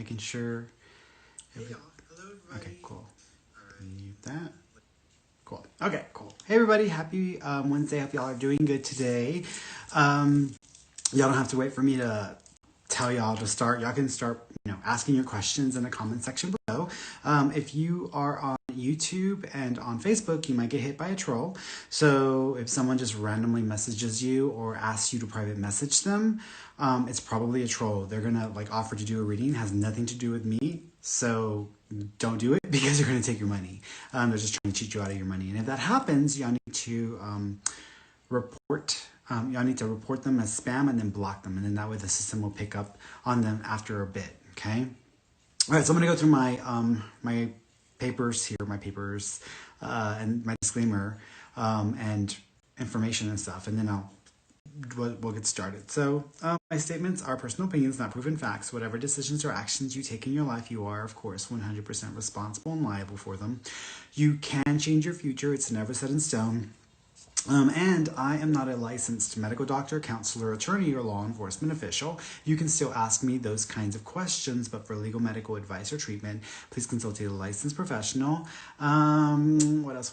making sure. Hey y'all. Hello everybody. Okay, cool. Alright. Mute that. Cool. Okay, cool. Hey everybody, happy Wednesday. Hope y'all are doing good today. Y'all don't have to wait for me to tell y'all to start. Y'all can start, asking your questions in the comment section below. If you are on YouTube and on Facebook, you might get hit by a troll. So if someone just randomly messages you or asks you to private message them, it's probably a troll. They're gonna offer to do a reading. It has nothing to do with me. So don't do it because they're gonna take your money. They're just trying to cheat you out of your money. And if that happens, y'all need to report. Y'all need to report them as spam and then block them, and then that way the system will pick up on them after a bit. Okay. All right. So I'm gonna go through my my papers here, and my disclaimer, and information and stuff, and then we'll get started. So my statements are personal opinions, not proven facts. Whatever decisions or actions you take in your life, you are, of course, 100% responsible and liable for them. You can change your future. It's never set in stone. And I am not a licensed medical doctor, counselor, attorney, or law enforcement official. You can still ask me those kinds of questions, but for legal medical advice or treatment, please consult a licensed professional. What else?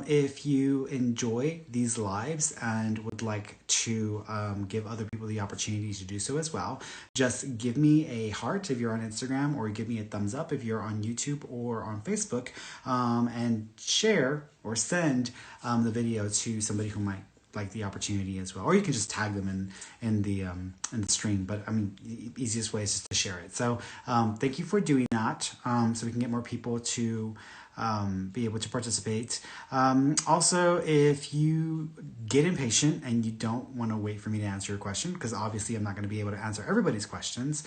If you enjoy these lives and would like to give other people the opportunity to do so as well, just give me a heart if you're on Instagram, or give me a thumbs up if you're on YouTube or on Facebook, and share or send the video to somebody who might like the opportunity as well, or you can just tag them in the stream. But I mean, the easiest way is just to share it. So thank you for doing that, so we can get more people to be able to participate. Also, if you get impatient and you don't want to wait for me to answer your question, because obviously I'm not going to be able to answer everybody's questions,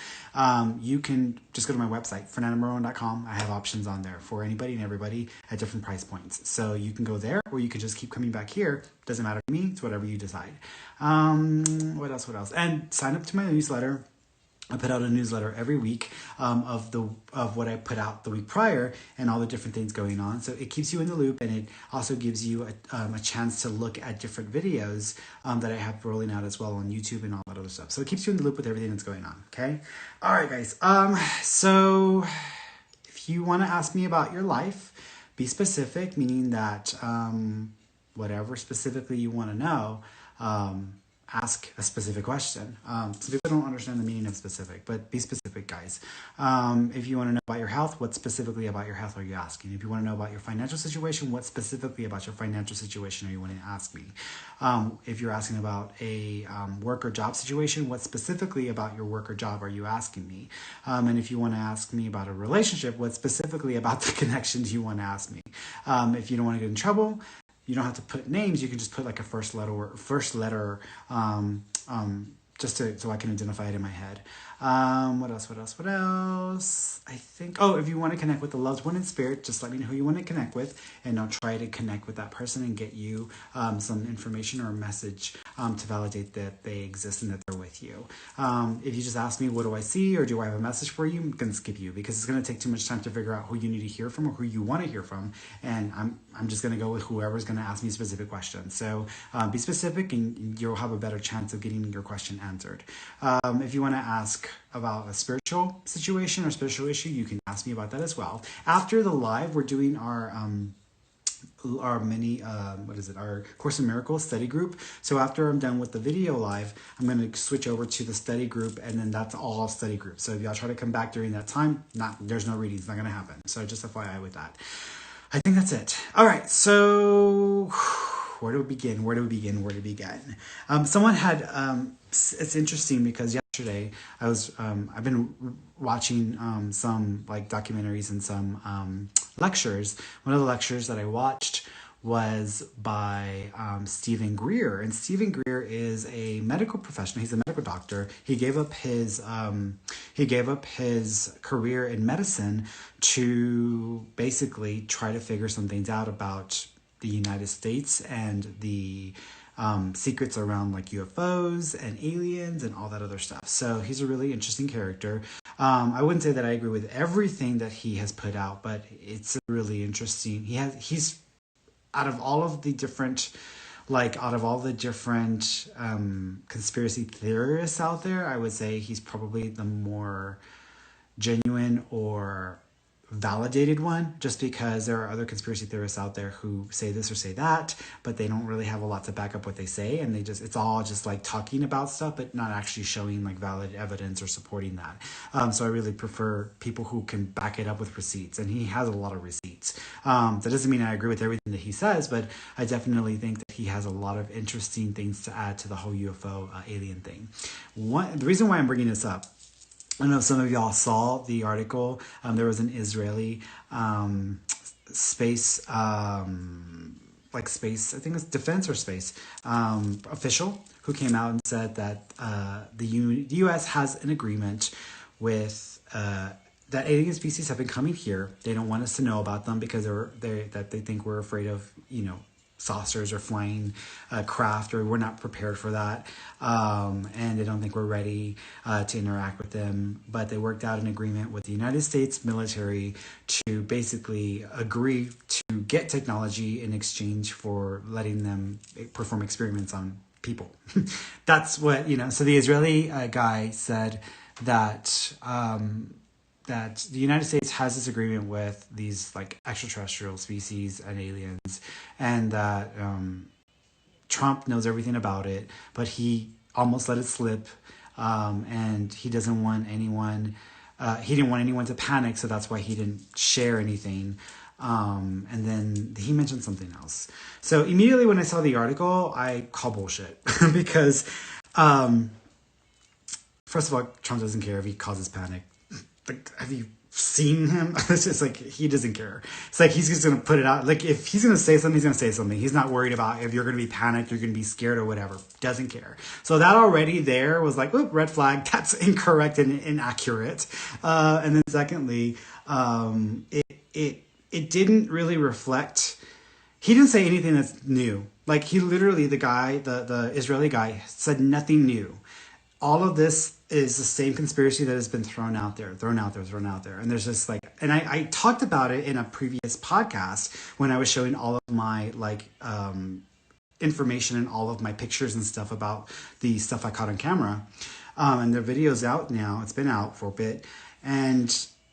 you can just go to my website, fernandomarron.com. I have options on there for anybody and everybody at different price points. So you can go there, or you can just keep coming back here. Doesn't matter to me. It's whatever you decide. What else? And sign up to my newsletter. I put out a newsletter every week of what I put out the week prior and all the different things going on. So it keeps you in the loop, and it also gives you a chance to look at different videos that I have rolling out as well on YouTube and all that other stuff. So it keeps you in the loop with everything that's going on. Okay. All right, guys. So if you want to ask me about your life, be specific, meaning that whatever specifically you want to know, ask a specific question. Some people don't understand the meaning of specific, but be specific, guys. If you want to know about your health, what specifically about your health are you asking? If you want to know about your financial situation, what specifically about your financial situation are you wanting to ask me? If you're asking about a work or job situation, what specifically about your work or job are you asking me? And if you want to ask me about a relationship, what specifically about the connection do you want to ask me? If you don't want to get in trouble, you don't have to put names. You can just put like a first letter, just so I can identify it in my head. What else? I think, if you want to connect with a loved one in spirit, just let me know who you want to connect with, and I'll try to connect with that person and get you some information or a message to validate that they exist and that they're with you. If you just ask me, what do I see, or do I have a message for you, I'm going to skip you, because it's going to take too much time to figure out who you need to hear from or who you want to hear from, and I'm just going to go with whoever's going to ask me specific questions. So be specific, and you'll have a better chance of getting your question answered. If you want to ask about a spiritual situation or spiritual issue, you can ask me about that as well. After the live, we're doing our mini our Course in Miracles study group. So after I'm done with the video live, I'm going to switch over to the study group, and then that's all study group. So if y'all try to come back during that time, there's no readings, not going to happen. So just FYI with that. I think that's it. All right, so where do we begin? Someone had it's interesting because yesterday I've been watching some documentaries and some lectures. One of the lectures that I watched was by Stephen Greer, and Stephen Greer is a medical professional. He's a medical doctor. He gave up his career in medicine to basically try to figure some things out about the United States and the secrets around UFOs and aliens and all that other stuff. So he's a really interesting character. I wouldn't say that I agree with everything that he has put out, but it's really interesting. He's out of all the different conspiracy theorists out there, I would say he's probably the more genuine or validated one, just because there are other conspiracy theorists out there who say this or say that, but they don't really have a lot to back up what they say, and it's all just like talking about stuff but not actually showing like valid evidence or supporting that. So I really prefer people who can back it up with receipts, and he has a lot of receipts. That doesn't mean I agree with everything that he says, but I definitely think that he has a lot of interesting things to add to the whole UFO alien thing. The reason why I'm bringing this up, I don't know if some of y'all saw the article. There was an Israeli space, I think it's defense or space official who came out and said that the U.S. has an agreement with that alien species have been coming here. They don't want us to know about them because they think we're afraid of, saucers or flying craft, or we're not prepared for that, and they don't think we're ready to interact with them. But they worked out an agreement with the United States military to basically agree to get technology in exchange for letting them perform experiments on people. That's what, so the Israeli guy said that that the United States has this agreement with these like extraterrestrial species and aliens, and that Trump knows everything about it, but he almost let it slip, and he doesn't want anyone. He didn't want anyone to panic, so that's why he didn't share anything. And then he mentioned something else. So immediately when I saw the article, I call bullshit because, first of all, Trump doesn't care if he causes panic. Like, have you seen him? It's just like, he doesn't care. It's like, he's just going to put it out. Like, if he's going to say something, he's going to say something. He's not worried about if you're going to be panicked, you're going to be scared or whatever. Doesn't care. So that already there was like, oop, red flag. That's incorrect and inaccurate. And then secondly, it didn't really reflect. He didn't say anything that's new. Like, he literally, the guy, the Israeli guy, said nothing new. All of this is the same conspiracy that has been thrown out there. And there's just like, and I talked about it in a previous podcast when I was showing all of my information and all of my pictures and stuff about the stuff I caught on camera. And the video's out now. It's been out for a bit. And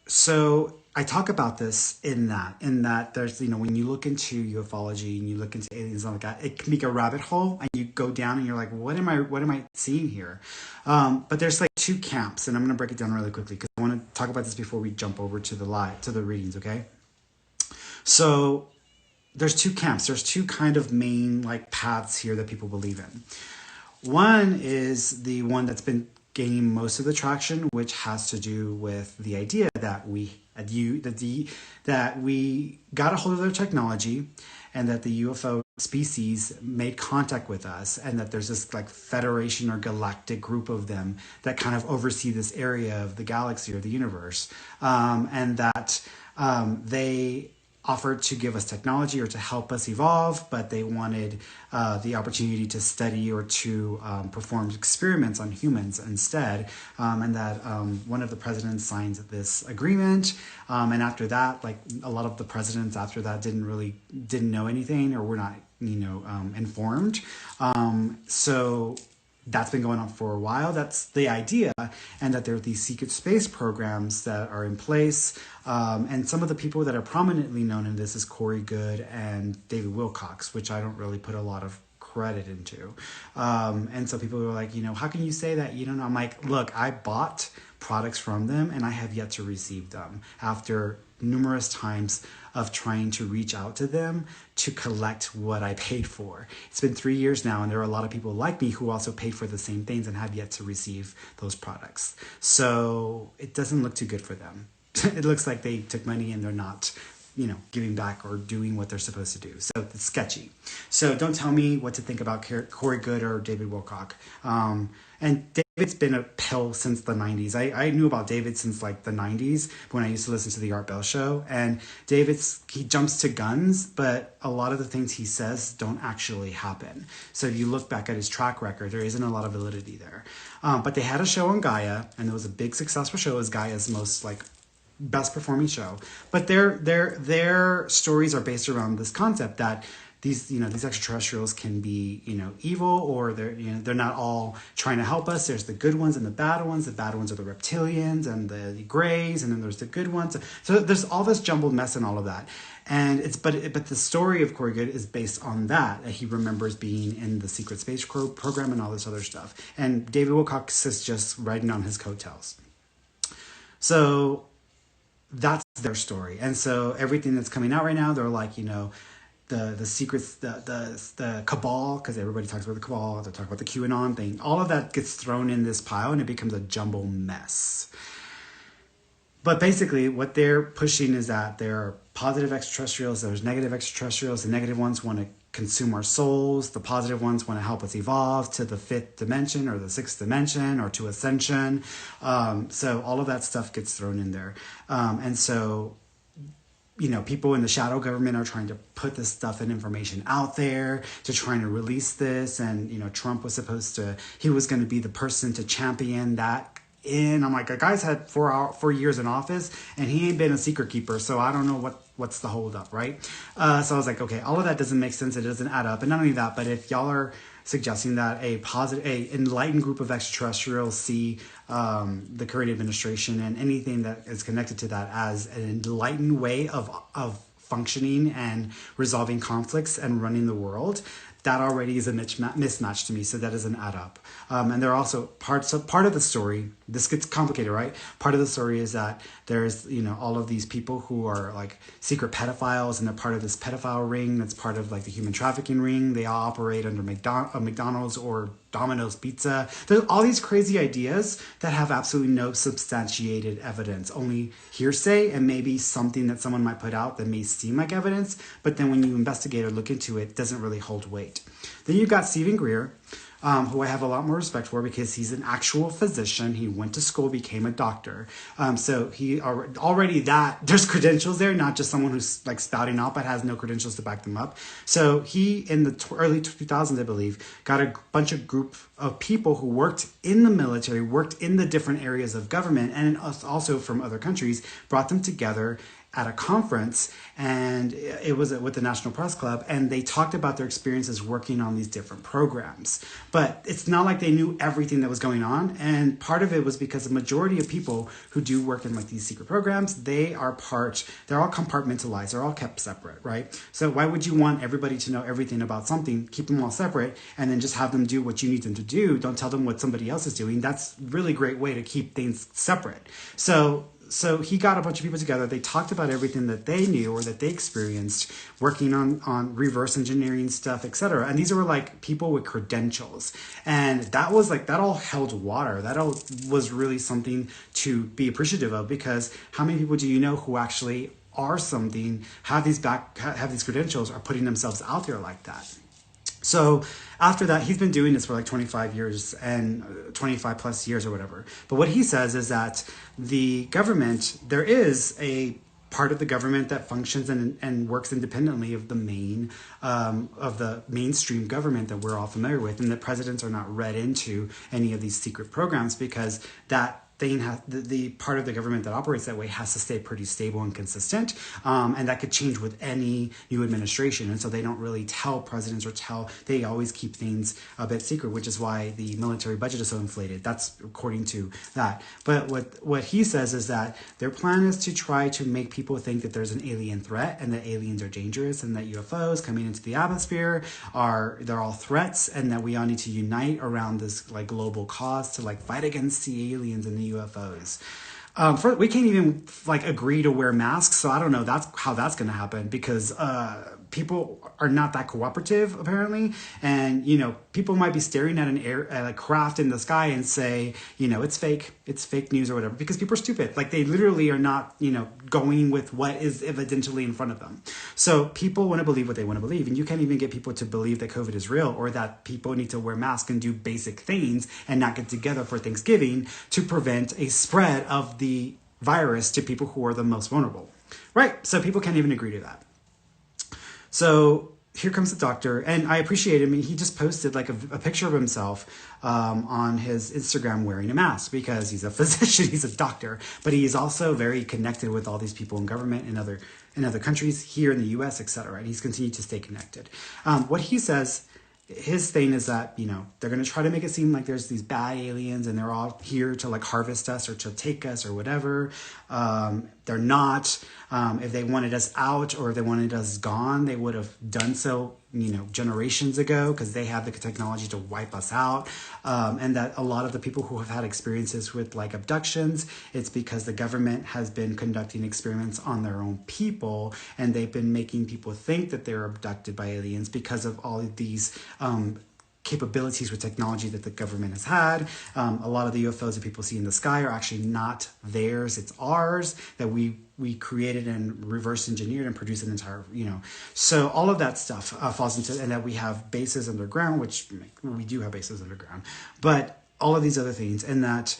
so I talk about this in that there's, when you look into ufology and you look into aliens and all like that, it can be a rabbit hole, and you go down and you're like, what am I seeing here? But there's like two camps, and I'm going to break it down really quickly because I want to talk about this before we jump over to the readings. Okay. So there's two camps. There's two kind of main like paths here that people believe in. One is the one that's been gaining most of the traction, which has to do with the idea that we got a hold of their technology, and that the UFO species made contact with us, and that there's this like federation or galactic group of them that kind of oversee this area of the galaxy or the universe, and that they offered to give us technology or to help us evolve, but they wanted the opportunity to study or to perform experiments on humans instead, and that one of the presidents signed this agreement, and after that, like a lot of the presidents after that didn't know anything or were not informed, so that's been going on for a while. That's the idea, and that there are these secret space programs that are in place. And some of the people that are prominently known in this is Corey Goode and David Wilcox, which I don't really put a lot of credit into. And so people were like, how can you say that? I'm like, look, I bought products from them and I have yet to receive them after numerous times of trying to reach out to them to collect what I paid for. It's been 3 years now, and there are a lot of people like me who also paid for the same things and have yet to receive those products. So it doesn't look too good for them. It looks like they took money and they're not, giving back or doing what they're supposed to do. So it's sketchy. So don't tell me what to think about Corey Goode or David Wilcock. And David's been a pill since the 90s. I knew about David since like the 90s when I used to listen to the Art Bell show. And he jumps to guns, but a lot of the things he says don't actually happen. So if you look back at his track record, there isn't a lot of validity there. But they had a show on Gaia, and it was a big successful show. It was Gaia's most like best performing show. But their stories are based around this concept that these extraterrestrials can be, evil, or they're not all trying to help us. There's the good ones and the bad ones. The bad ones are the reptilians and the grays, and then there's the good ones. So there's all this jumbled mess and all of that. And but the story of Corey Goode is based on that. He remembers being in the secret space program and all this other stuff. And David Wilcox is just riding on his coattails. So that's their story. And so everything that's coming out right now, they're like, the secrets, the cabal, because everybody talks about the cabal, they talk about the QAnon thing. All of that gets thrown in this pile and it becomes a jumble mess. But basically what they're pushing is that there are positive extraterrestrials, there's negative extraterrestrials. The negative ones want to consume our souls. The positive ones want to help us evolve to the 5th dimension or the 6th dimension or to ascension. So all of that stuff gets thrown in there. And so people in the shadow government are trying to put this stuff and information out there to trying to release this. And, Trump was he was going to be the person to champion that. I'm like, a guy's had 4 years in office and he ain't been a secret keeper. So I don't know what's the hold up, right? So I was like, okay, all of that doesn't make sense. It doesn't add up. And not only that, but if y'all are suggesting that a enlightened group of extraterrestrials see the current administration and anything that is connected to that as an enlightened way of functioning and resolving conflicts and running the world, that already is a mismatch to me. So that doesn't add up. And there are also part of the story. This gets complicated, right? Part of the story is that there's, all of these people who are like secret pedophiles, and they're part of this pedophile ring that's part of like the human trafficking ring. They all operate under McDonald's or Domino's Pizza. There's all these crazy ideas that have absolutely no substantiated evidence, only hearsay and maybe something that someone might put out that may seem like evidence, but then when you investigate or look into it, it doesn't really hold weight. Then you've got Stephen Greer, who I have a lot more respect for because he's an actual physician. He went to school, became a doctor. So he already there's credentials there, not just someone who's like spouting out but has no credentials to back them up. So he, in the early 2000s, I believe, got a bunch of group of people who worked in the military, worked in the different areas of government, and also from other countries, brought them together at a conference, and it was with the National Press Club, and they talked about their experiences working on these different programs. But it's not like they knew everything that was going on, and part of it was because the majority of people who do work in like these secret programs, they're all compartmentalized, they're all kept separate, right? So why would you want everybody to know everything about something, keep them all separate, and then just have them do what you need them to do? Don't tell them what somebody else is doing. That's a really great way to keep things separate. So he got a bunch of people together. They talked about everything that they knew or that they experienced working on reverse engineering stuff, etc. And these were like people with credentials. And that all held water. That all was really something to be appreciative of, because how many people do you know who actually are something, have these credentials, are putting themselves out there like that? So after that, he's been doing this for like 25 years and 25 plus years or whatever. But what he says is that the government, there is a part of the government that functions and works independently of the mainstream government that we're all familiar with, and that presidents are not read into any of these secret programs, because that thing the part of the government that operates that way has to stay pretty stable and consistent, and that could change with any new administration. And so they don't really tell presidents they always keep things a bit secret, which is why the military budget is so inflated. That's according to that. But what he says is that their plan is to try to make people think that there's an alien threat and that aliens are dangerous and that UFOs coming into the atmosphere they're all threats, and that we all need to unite around this like global cause to like fight against the aliens and the UFOs. We can't even like agree to wear masks, so I don't know how that's going to happen, because people are not that cooperative apparently, and people might be staring at a craft in the sky and say, it's fake news or whatever, because people are stupid. Like, they literally are not going with what is evidentially in front of them. So people want to believe what they want to believe, and you can't even get people to believe that COVID is real, or that people need to wear masks and do basic things and not get together for Thanksgiving to prevent a spread of the virus to people who are the most vulnerable, right? So people can't even agree to that. So here comes the doctor, and I appreciate him. He just posted like a picture of himself on his Instagram wearing a mask because he's a physician, he's a doctor, but he's also very connected with all these people in government and other countries here in the U.S., etc. And he's continued to stay connected. What he says, his thing is that, you know, they're going to try to make it seem like there's these bad aliens and they're all here to like harvest us or to take us or whatever. They're not. If they wanted us out or if they wanted us gone, they would have done so, you know, generations ago, because they have the technology to wipe us out. And that a lot of the people who have had experiences with like abductions, it's because the government has been conducting experiments on their own people, and they've been making people think that they're abducted by aliens because of all of these capabilities with technology that the government has had. A lot of the UFOs that people see in the sky are actually not theirs, it's ours, that we created and reverse engineered and produced an entire, you know. So all of that stuff falls into, and that we have bases underground, which we do have bases underground, but all of these other things, and that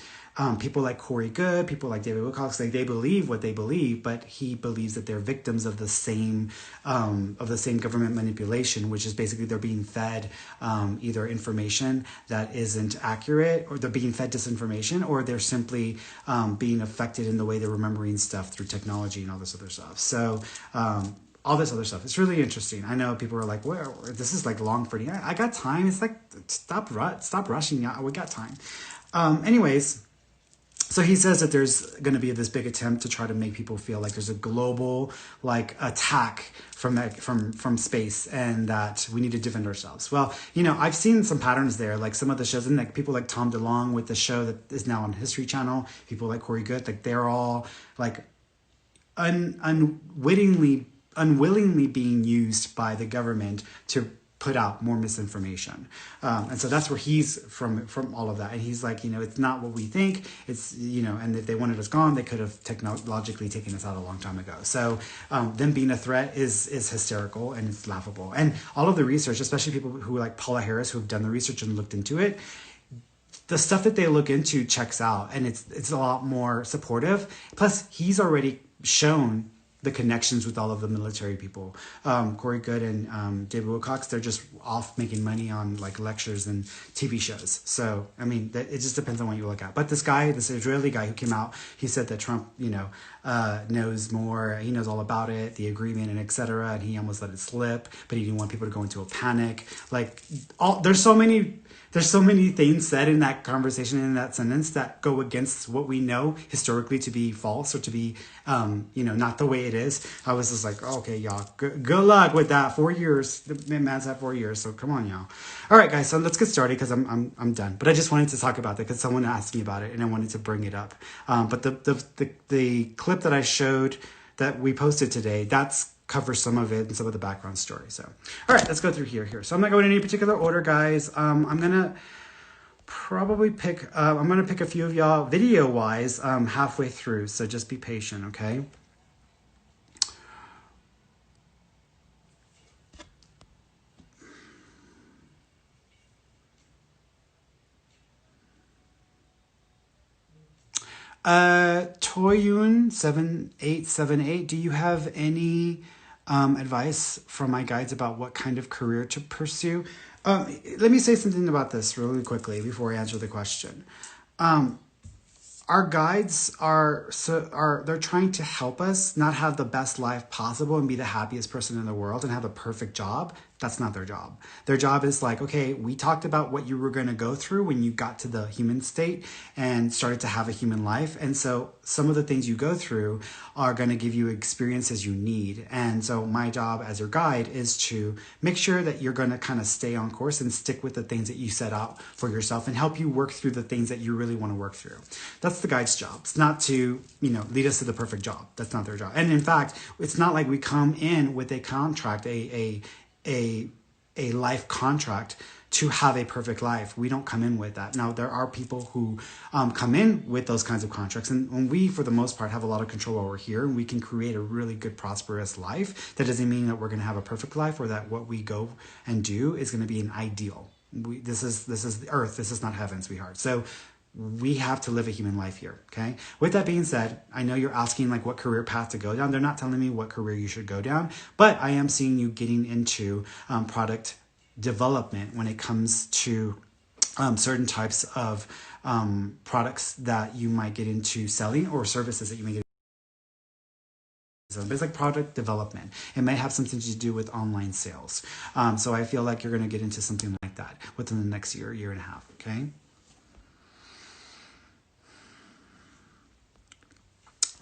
people like Corey Good, people like David Wilcox, like they believe what they believe, but he believes that they're victims of the same government manipulation, which is basically they're being fed either information that isn't accurate, or they're being fed disinformation, or they're simply being affected in the way they're remembering stuff through technology and all this other stuff. So all this other stuff. It's really interesting. I know people are like, well, this is like long for you. I got time. It's like, stop rushing. Yeah, we got time. Anyways, so he says that there's going to be this big attempt to try to make people feel like there's a global like attack from space, and that we need to defend ourselves. Well, you know, I've seen some patterns there, like some of the shows, and like people like Tom DeLonge with the show that is now on History Channel, people like Corey Good, like they're all like unwillingly being used by the government to put out more misinformation. And so that's where he's from all of that. And he's like, you know, it's not what we think. It's, you know, and if they wanted us gone, they could have technologically taken us out a long time ago. So them being a threat is hysterical and it's laughable. And all of the research, especially people who like Paula Harris, who have done the research and looked into it, the stuff that they look into checks out, and it's a lot more supportive. Plus, he's already shown the connections with all of the military people. Corey Good and David Wilcox, they're just off making money on like lectures and TV shows. So, I mean, it just depends on what you look at. But this Israeli guy who came out, he said that Trump, you know, knows more. He knows all about it, the agreement and etc. And he almost let it slip, but he didn't want people to go into a panic. Like, there's so many things said in that conversation, in that sentence, that go against what we know historically to be false or to be, you know, not the way it is. I was just like, oh, okay, y'all, good luck with that. 4 years, the man's had 4 years, so come on, y'all. All right, guys, so let's get started because I'm done. But I just wanted to talk about that because someone asked me about it and I wanted to bring it up. But the clip that I showed that we posted today, that's covers some of it and some of the background story. So, all right, let's go through here. So I'm not going in any particular order, guys. I'm gonna probably pick. I'm gonna pick a few of y'all video wise halfway through. So just be patient, okay? Toyun7878, do you have any advice from my guides about what kind of career to pursue? Let me say something about this really quickly before I answer the question. Our guides they're trying to help us not have the best life possible and be the happiest person in the world and have a perfect job. That's not their job. Their job is like, okay, we talked about what you were going to go through when you got to the human state and started to have a human life. And so some of the things you go through are going to give you experiences you need. And so my job as your guide is to make sure that you're going to kind of stay on course and stick with the things that you set out for yourself and help you work through the things that you really want to work through. That's the guide's job. It's not to, you know, lead us to the perfect job. That's not their job. And in fact, it's not like we come in with a contract, a life contract to have a perfect life. We don't come in with that. Now, there are people who come in with those kinds of contracts. And when we, for the most part, have a lot of control while we're here, and we can create a really good, prosperous life. That doesn't mean that we're going to have a perfect life or that what we go and do is going to be an ideal. This is the earth. This is not heaven, sweetheart. So we have to live a human life here. Okay. With that being said, I know you're asking like what career path to go down. They're not telling me what career you should go down, but I am seeing you getting into product development when it comes to certain types of products that you might get into selling, or services that you may get. It's like product development. It may have something to do with online sales. So I feel like you're going to get into something like that within the next year, year and a half. Okay.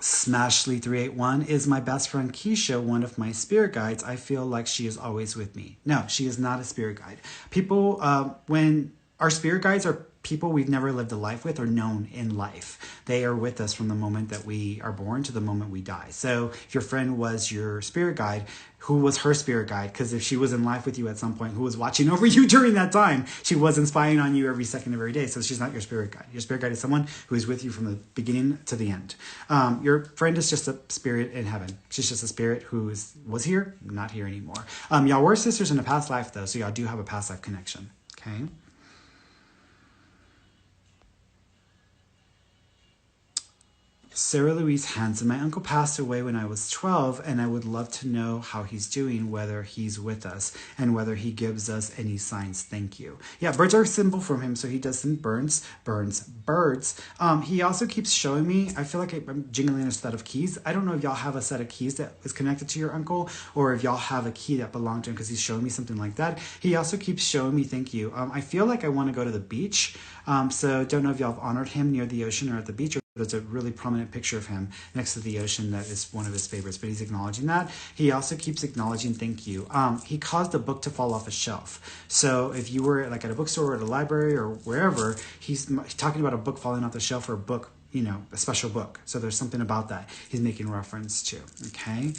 Smashly381 is my best friend Keisha, one of my spirit guides. I feel like she is always with me. No, she is not a spirit guide. People, when our spirit guides are people we've never lived a life with or known in life. They are with us from the moment that we are born to the moment we die. So if your friend was your spirit guide, who was her spirit guide? Because if she was in life with you at some point, who was watching over you during that time? She wasn't spying on you every second of every day. So she's not your spirit guide. Your spirit guide is someone who is with you from the beginning to the end. Your friend is just a spirit in heaven. She's just a spirit who was here, not here anymore. Y'all were sisters in a past life though, so y'all do have a past life connection. Okay. Sarah Louise Hansen. My uncle passed away when I was 12, and I would love to know how he's doing, whether he's with us, and whether he gives us any signs. Thank you. Yeah, birds are a symbol from him, so he does some birds. He also keeps showing me, I feel like I'm jingling a set of keys. I don't know if y'all have a set of keys that is connected to your uncle, or if y'all have a key that belonged to him, because he's showing me something like that. He also keeps showing me, thank you. I feel like I want to go to the beach, so don't know if y'all have honored him near the ocean or at the beach. There's a really prominent picture of him next to the ocean that is one of his favorites, but he's acknowledging that. He also keeps acknowledging thank you. He caused a book to fall off a shelf. So if you were like at a bookstore or at a library or wherever, he's talking about a book falling off the shelf, or a book, a special book. So there's something about that he's making reference to. Okay.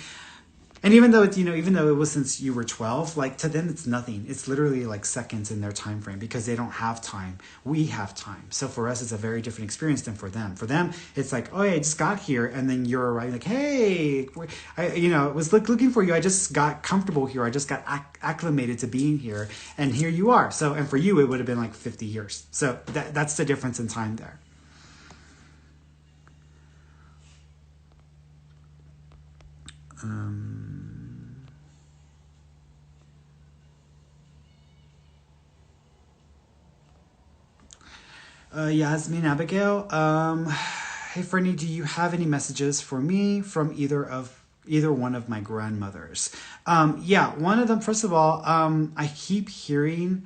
And even though even though it was since you were 12, like to them it's nothing. It's literally like seconds in their time frame, because they don't have time. We have time. So for us, it's a very different experience than for them. For them, it's like, oh, yeah, I just got here, and then you're arriving like, hey, I was looking for you. I just got comfortable here. I just got acclimated to being here, and here you are. So, and for you, it would have been like 50 years. So that's the difference in time there. Yasmin Abigail. Hey Ferny, do you have any messages for me from either one of my grandmothers? Yeah, one of them. First of all, I keep hearing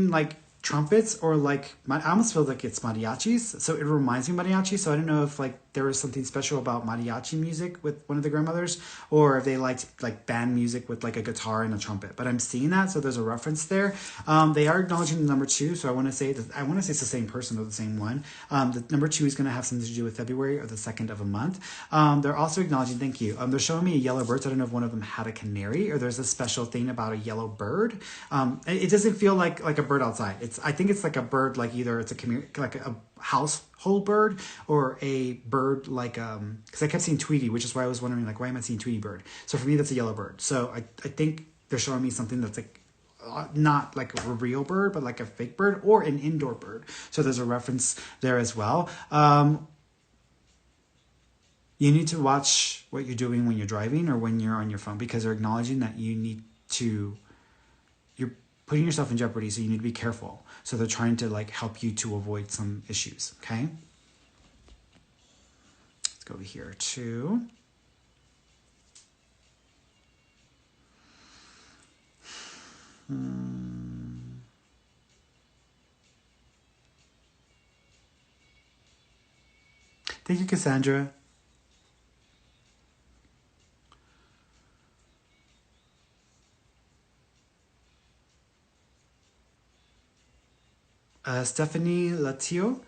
like trumpets, or like I almost feel like it's mariachis. So it reminds me of mariachi. So I don't know if like there was something special about mariachi music with one of the grandmothers, or if they liked like band music with like a guitar and a trumpet. But I'm seeing that, so there's a reference there. They are acknowledging the number 2, so I want to say it's the same person or the same one. The number 2 is going to have something to do with February or the 2nd of a month. They're also acknowledging thank you. They're showing me a yellow bird. So I don't know if one of them had a canary, or there's a special thing about a yellow bird. It doesn't feel like a bird outside. I think it's like a bird, like either it's like a household bird, or a bird like because I kept seeing Tweety, which is why I was wondering like, why am I seeing Tweety bird? So for me, that's a yellow bird. So I think they're showing me something that's like not like a real bird, but like a fake bird or an indoor bird. So there's a reference there as well. You need to watch what you're doing when you're driving or when you're on your phone, because they're acknowledging that you're putting yourself in jeopardy, so you need to be careful. So they're trying to like help you to avoid some issues. Okay. Let's go over here too. Thank you, Cassandra. Stephanie Latio.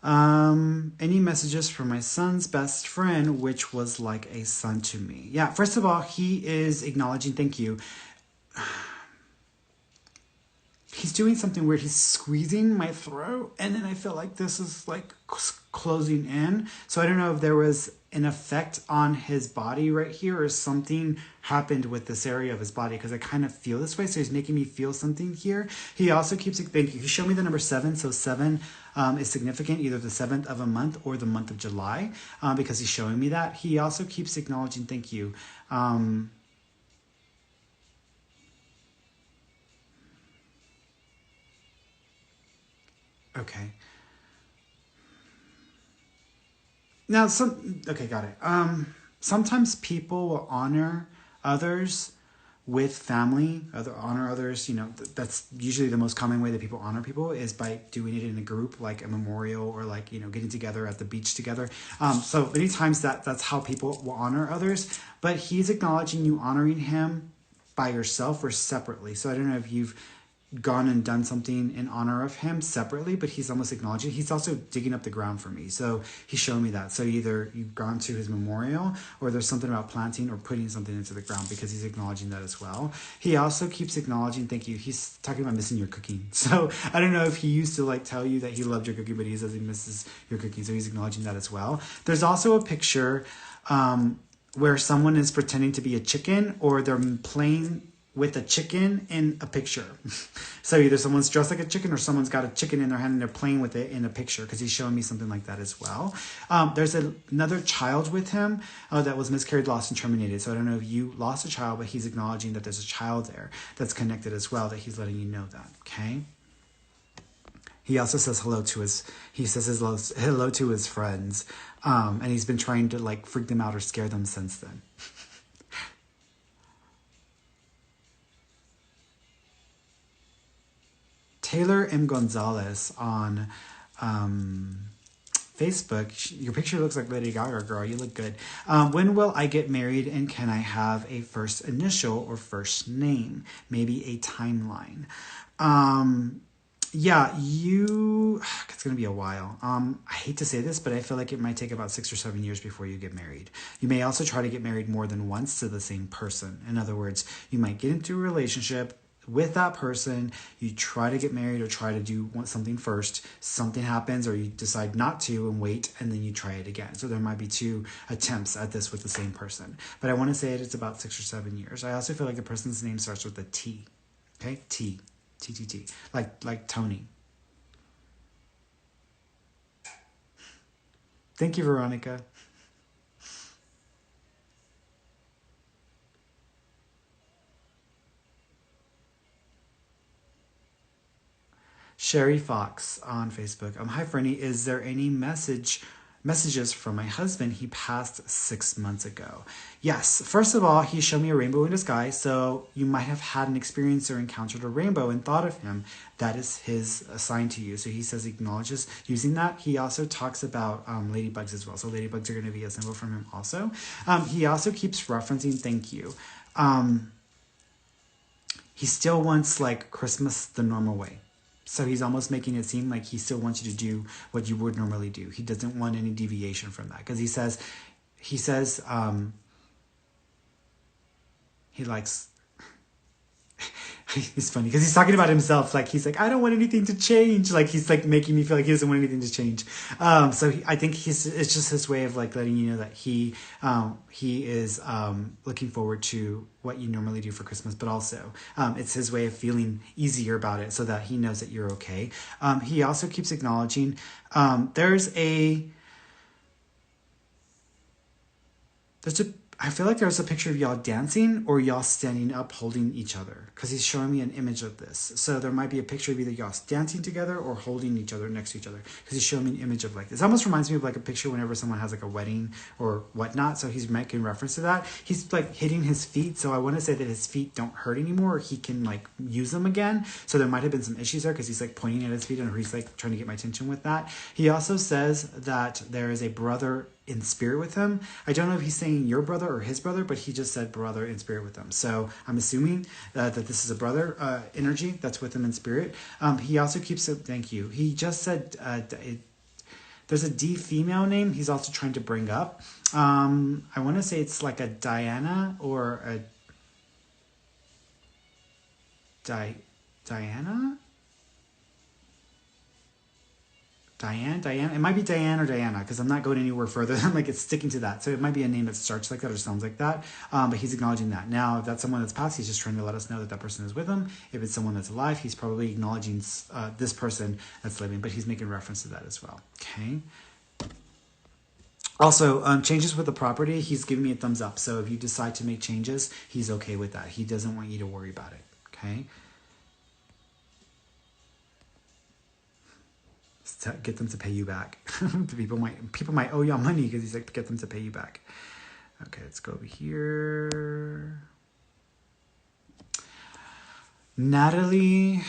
Any messages from my son's best friend, which was like a son to me? Yeah, first of all, he is acknowledging thank you. he's doing something weird. He's squeezing my throat, and then I feel like this is like closing in. So I don't know if there was an effect on his body right here or something happened with this area of his body, because I kind of feel this way. So he's making me feel something here. He also keeps, thank you. He showed me the number 7. So 7 is significant, either the 7th of a month or the month of July, because he's showing me that. He also keeps acknowledging, thank you. Okay. Now, okay, got it. Sometimes people will honor others with family, honor others. That's usually the most common way that people honor people is by doing it in a group, like a memorial or like getting together at the beach together. So many times that's how people will honor others. But he's acknowledging you honoring him by yourself or separately. So I don't know if you've gone and done something in honor of him separately, but he's almost acknowledging. He's also digging up the ground for me. So he's showing me that. So either you've gone to his memorial or there's something about planting or putting something into the ground, because he's acknowledging that as well. He also keeps acknowledging, thank you. He's talking about missing your cooking. So I don't know if he used to like tell you that he loved your cooking, but he says he misses your cooking. So he's acknowledging that as well. There's also a picture where someone is pretending to be a chicken, or they're playing with a chicken in a picture. So either someone's dressed like a chicken or someone's got a chicken in their hand and they're playing with it in a picture, because he's showing me something like that as well. There's another child with him that was miscarried, lost, and terminated. So I don't know if you lost a child, but he's acknowledging that there's a child there that's connected as well, that he's letting you know that, okay? He also says hello to his friends. And he's been trying to like freak them out or scare them since then. Taylor M. Gonzalez on Facebook. Your picture looks like Lady Gaga, girl. You look good. When will I get married, and can I have a first initial or first name? Maybe a timeline. Yeah, it's going to be a while. I hate to say this, but I feel like it might take about 6 or 7 years before you get married. You may also try to get married more than once to the same person. In other words, you might get into a relationship with that person, you try to get married or try to do something first, something happens or you decide not to and wait, and then you try it again. So there might be 2 attempts at this with the same person. But I want to say it's about 6 or 7 years. I also feel like the person's name starts with a T. Okay? T. T. Like Tony. Thank you, Veronica. Sherry Fox on Facebook. Hi, Ferny. Is there any messages from my husband? He passed 6 months ago. Yes. First of all, he showed me a rainbow in the sky. So you might have had an experience or encountered a rainbow and thought of him. That is his sign to you. So he says he acknowledges using that. He also talks about ladybugs as well. So ladybugs are going to be a symbol from him also. He also keeps referencing thank you. He still wants like Christmas the normal way. So he's almost making it seem like he still wants you to do what you would normally do. He doesn't want any deviation from that, because he says he likes. It's funny because he's talking about himself. Like he's like, I don't want anything to change. Like he's like making me feel like he doesn't want anything to change. I think it's just his way of like letting you know that he is looking forward to what you normally do for Christmas, but also it's his way of feeling easier about it, so that he knows that you're okay. He also keeps acknowledging I feel like there's a picture of y'all dancing or y'all standing up holding each other, because he's showing me an image of this. So there might be a picture of either y'all dancing together or holding each other next to each other, because he's showing me an image of like this. It almost reminds me of like a picture whenever someone has like a wedding or whatnot. So he's making reference to that. He's like hitting his feet. So I want to say that his feet don't hurt anymore, or he can like use them again. So there might have been some issues there, because he's like pointing at his feet and he's like trying to get my attention with that. He also says that there is a brother in spirit with him. I don't know if he's saying your brother or his brother, but he just said brother in spirit with him. So I'm assuming that this is a brother energy that's with him in spirit. He also keeps it. Thank you. He just said there's a D female name he's also trying to bring up. I want to say it's like a Diana or a Diana. Diane. It might be Diane or Diana because I'm not going anywhere further than like it's sticking to that. So it might be a name that starts like that or sounds like that. But he's acknowledging that. Now, if that's someone that's passed, he's just trying to let us know that that person is with him. If it's someone that's alive, he's probably acknowledging this person that's living, but he's making reference to that as well. Okay. Also, changes with the property, he's giving me a thumbs up. So if you decide to make changes, he's okay with that. He doesn't want you to worry about it. Okay. Get them to pay you back. people might owe y'all money because he's like, get them to pay you back. Okay, let's go over here. Natalie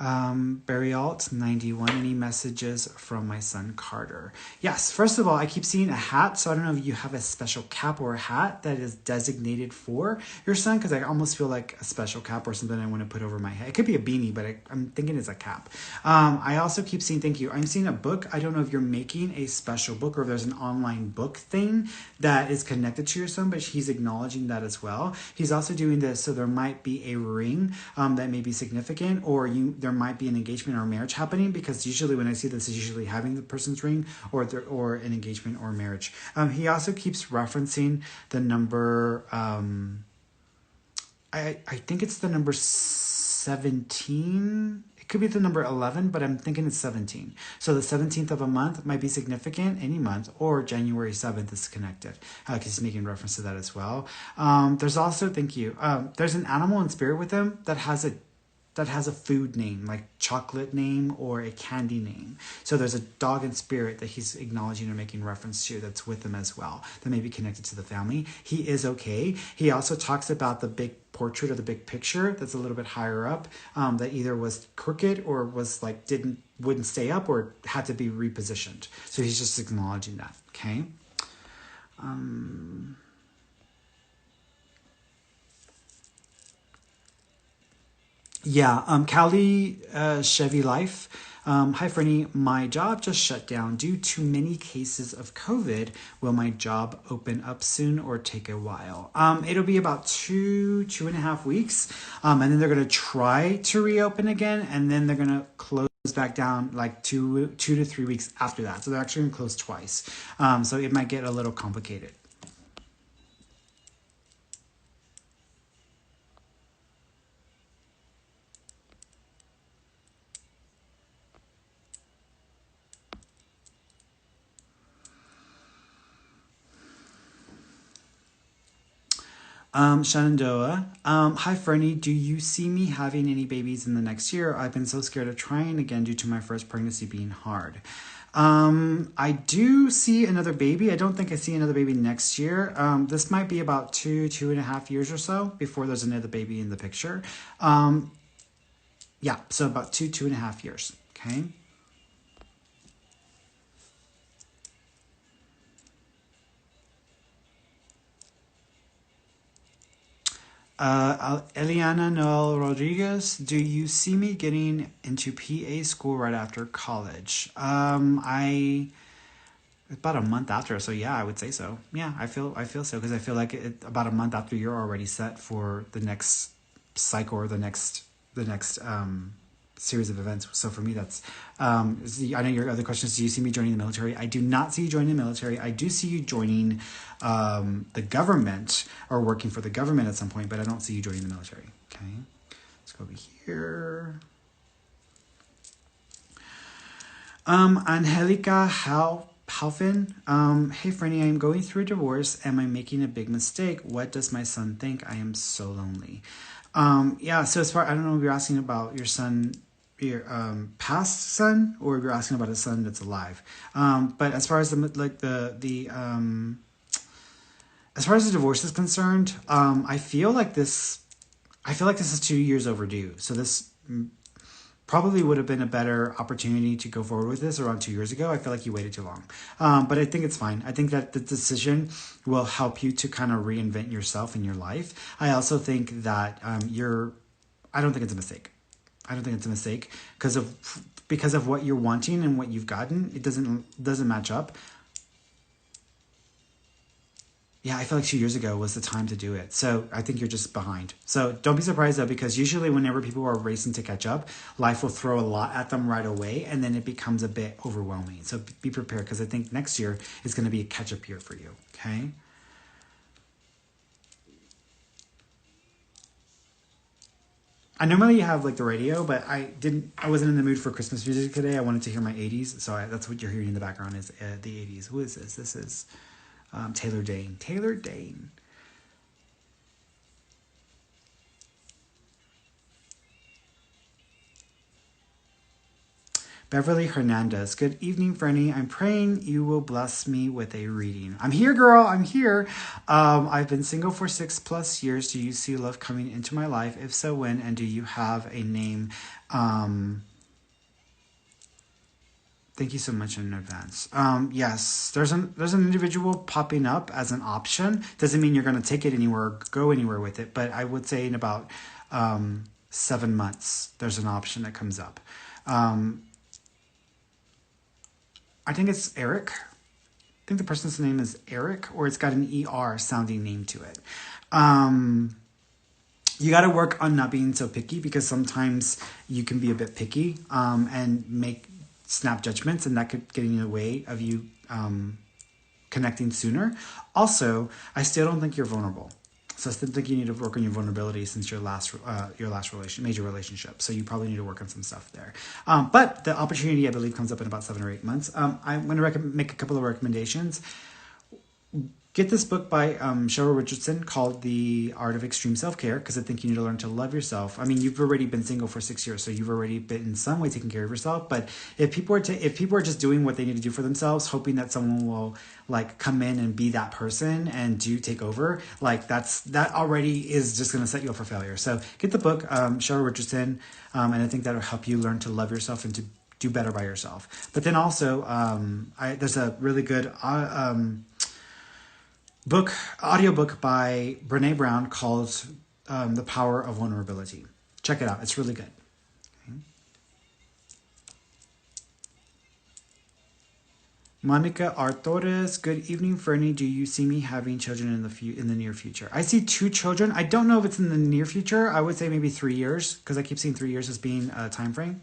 Barrialt 91. Any messages from my son Carter? Yes. First of all, I keep seeing a hat, so I don't know if you have a special cap or a hat that is designated for your son, because I almost feel like a special cap or something I want to put over my head. It could be a beanie, but I'm thinking it's a cap. I also keep seeing, thank you, I'm seeing a book. I don't know if you're making a special book or if there's an online book thing that is connected to your son, but he's acknowledging that as well. He's also doing this, so there might be a ring that may be significant, or there might be an engagement or a marriage happening, because usually when I see this, is usually having the person's ring or an engagement or marriage. He also keeps referencing the number. I think it's the number 17. It could be the number 11, but I'm thinking it's 17. So the 17th of a month might be significant any month, or January 7th is connected, because he's making reference to that as well. There's also, thank you, there's an animal in spirit with him that has a food name, like chocolate name or a candy name. So there's a dog in spirit that he's acknowledging or making reference to that's with him as well, that may be connected to the family. He is okay. He also talks about the big portrait or the big picture that's a little bit higher up, that either was crooked or was like wouldn't stay up or had to be repositioned. So he's just acknowledging that. Okay. Yeah, Cali Chevy Life. Hi, Ferny. My job just shut down due to many cases of COVID. Will my job open up soon or take a while? It'll be about 2.5 weeks. And then they're going to try to reopen again. And then they're going to close back down like 2 to 3 weeks after that. So they're actually going to close twice. So it might get a little complicated. Shenandoah. Hi, Ferny. Do you see me having any babies in the next year? I've been so scared of trying again due to my first pregnancy being hard. I do see another baby. I don't think I see another baby next year. This might be about 2.5 years or so before there's another baby in the picture. Yeah, so about 2.5 years. Okay. Eliana Noel Rodriguez, do you see me getting into PA school right after college? About a month after, so yeah, I would say so. Yeah, I feel so, because I feel like about a month after you're already set for the next cycle or the next series of events. So for me, that's I know your other question is, do you see me joining the military? I do not see you joining the military. I do see you joining the government or working for the government at some point, but I don't see you joining the military. Okay, let's go over here. Angelica Halfin. Hey, Ferny, I'm going through a divorce. Am I making a big mistake? What does my son think? I am so lonely. Yeah, so as far, I don't know if you're asking about your son, your past son, or if you're asking about a son that's alive. But as far as as far as the divorce is concerned, I feel like this is 2 years overdue. So this probably would have been a better opportunity to go forward with this around 2 years ago. I feel like you waited too long. But I think it's fine. I think that the decision will help you to kind of reinvent yourself in your life. I also think that I don't think it's a mistake. I don't think it's a mistake because of what you're wanting and what you've gotten. It doesn't match up. Yeah, I feel like 2 years ago was the time to do it. So I think you're just behind. So don't be surprised though, because usually whenever people are racing to catch up, life will throw a lot at them right away, and then it becomes a bit overwhelming. So be prepared, because I think next year is going to be a catch up year for you. Okay. I normally have like the radio, but I wasn't in the mood for Christmas music today. I wanted to hear my 80s. So that's what you're hearing in the background is the 80s. Who is this? This is Taylor Dane. Taylor Dane. Beverly Hernandez. Good evening, Ferny. I'm praying you will bless me with a reading. I'm here, girl. I'm here. I've been single for 6+ years. Do you see love coming into my life? If so, when? And do you have a name? Thank you so much in advance. Yes, there's an individual popping up as an option. Doesn't mean you're going to take it anywhere or go anywhere with it, but I would say in about 7 months, there's an option that comes up. I think it's Eric. I think the person's name is Eric, or it's got an ER sounding name to it. You got to work on not being so picky, because sometimes you can be a bit picky and make snap judgments, and that could get in the way of you connecting sooner. Also, I still don't think you're vulnerable. So I still think you need to work on your vulnerability since your last major relationship. So you probably need to work on some stuff there. But the opportunity, I believe, comes up in about 7 or 8 months. I'm going to make a couple of recommendations. Get this book by Cheryl Richardson called The Art of Extreme Self-Care, because I think you need to learn to love yourself. I mean, you've already been single for 6 years, so you've already been in some way taking care of yourself. But if people are just doing what they need to do for themselves, hoping that someone will like come in and be that person and take over, like that already is just going to set you up for failure. So get the book, Cheryl Richardson, and I think that'll help you learn to love yourself and to do better by yourself. But then also, there's a really good audiobook by Brene Brown called The Power of Vulnerability. Check it out. It's really good. Okay. Monica Artores. Good evening, Ferny. Do you see me having children in the near future? I see 2 children. I don't know if it's in the near future. I would say maybe 3 years, because I keep seeing 3 years as being a time frame.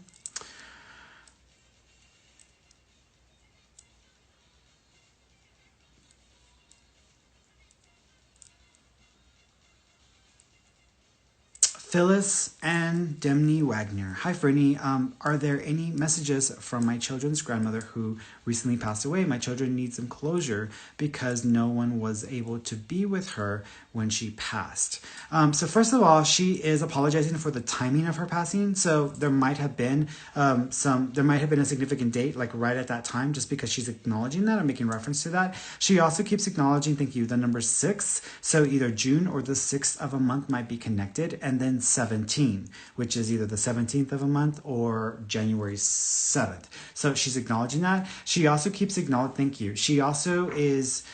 Phyllis and Demney Wagner. Hi, Ferny. Are there any messages from my children's grandmother who recently passed away? My children need some closure because no one was able to be with her when she passed. So first of all, she is apologizing for the timing of her passing. So there might have been a significant date, like right at that time, just because she's acknowledging that. I'm making reference to that. She also keeps acknowledging, thank you, the number 6. So either June or the 6th of a month might be connected, and then 17, which is either the 17th of a month or January 7th. So she's acknowledging that. She also keeps acknowledging, thank you. She also is,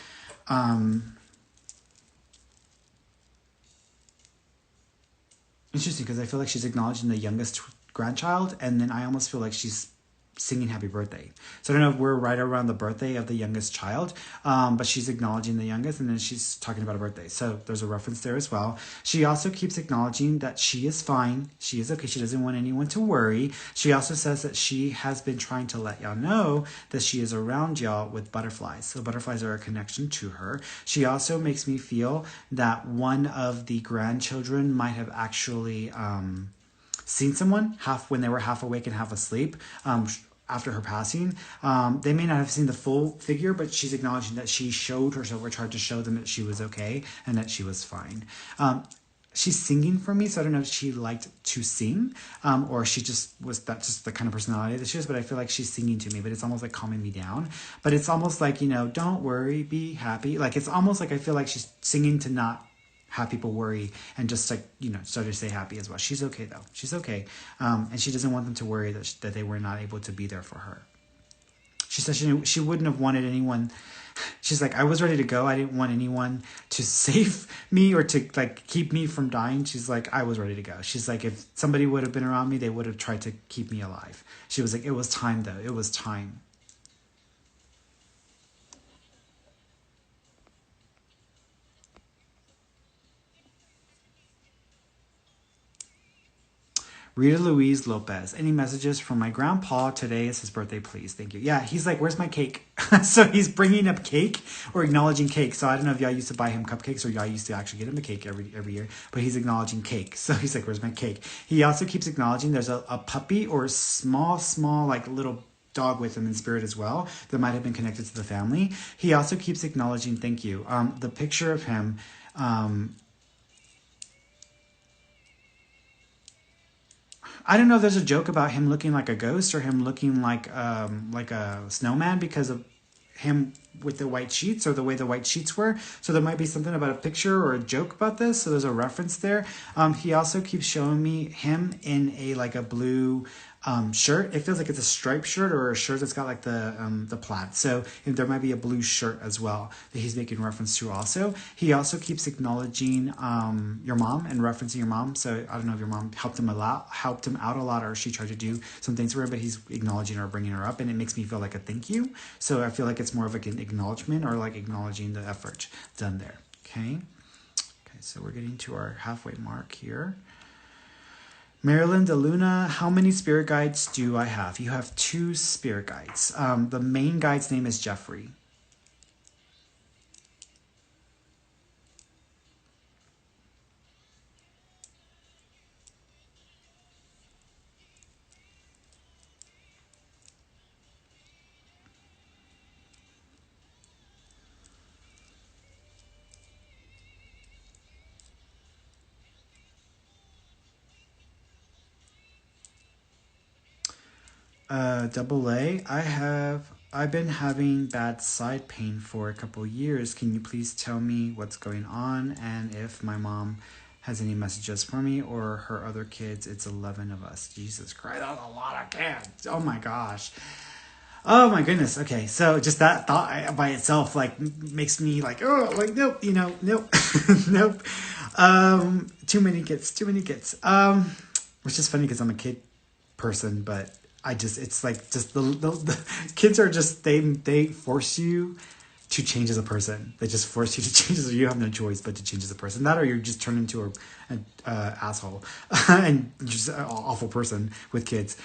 interesting, because I feel like she's acknowledging the youngest grandchild, and then I almost feel like she's singing happy birthday. So I don't know if we're right around the birthday of the youngest child, but she's acknowledging the youngest, and then she's talking about a birthday. So there's a reference there as well. She also keeps acknowledging that she is fine. She is okay. She doesn't want anyone to worry. She also says that she has been trying to let y'all know that she is around y'all with butterflies. So butterflies are a connection to her. She also makes me feel that one of the grandchildren might have actually seen someone when they were half awake and half asleep after her passing. They may not have seen the full figure, but she's acknowledging that she showed herself or tried to show them that she was okay and that she was fine. She's singing for me, so I don't know if she liked to sing or she just was just the kind of personality that she is, but I feel like she's singing to me, but it's almost like calming me down. But it's almost like, don't worry, be happy. Like it's almost like I feel like she's singing to not have people worry and just like, start to stay happy as well. She's okay though. She's okay. And she doesn't want them to worry that they were not able to be there for her. She said she wouldn't have wanted anyone. She's like, I was ready to go. I didn't want anyone to save me or to like keep me from dying. She's like, I was ready to go. She's like, if somebody would have been around me, they would have tried to keep me alive. She was like, it was time though. It was time. Rita Louise Lopez. Any messages from my grandpa? Today is his birthday, please. Thank you. Yeah, he's like, where's my cake? So he's bringing up cake or acknowledging cake. So I don't know if y'all used to buy him cupcakes or y'all used to actually get him a cake every year, but he's acknowledging cake. So he's like, where's my cake? He also keeps acknowledging there's a puppy or small, like little dog with him in spirit as well that might have been connected to the family. He also keeps acknowledging, thank you. The picture of him, I don't know if there's a joke about him looking like a ghost or him looking like a snowman because of him with the white sheets or the way the white sheets were. So there might be something about a picture or a joke about this. So there's a reference there. He also keeps showing me him in a like a blue shirt. It feels like it's a striped shirt or a shirt that's got like the plaid. So there might be a blue shirt as well that he's making reference to also. He also keeps acknowledging your mom and referencing your mom. So I don't know if your mom helped him out a lot, or she tried to do some things for her, but he's acknowledging her, bringing her up, and it makes me feel like a thank you. So I feel like it's more of like an acknowledgement or like acknowledging the effort done there. Okay. Okay. So we're getting to our halfway mark here. Marilyn DeLuna, how many spirit guides do I have? You have 2 spirit guides. The main guide's name is Jeffrey. Double A, I've been having bad side pain for a couple years. Can you please tell me what's going on and if my mom has any messages for me or her other kids? It's 11 of us. Jesus Christ, that's a lot of kids. Oh my gosh. Oh my goodness. Okay, so just that thought by itself like makes me like, oh, like nope, nope. Nope. Too many kids. Which is funny because I'm a kid person, but it's like just the kids are just they force you to change as a person. They just force you to change as you have no choice but to change as a person. That or you're just turned into an asshole and just an awful person with kids.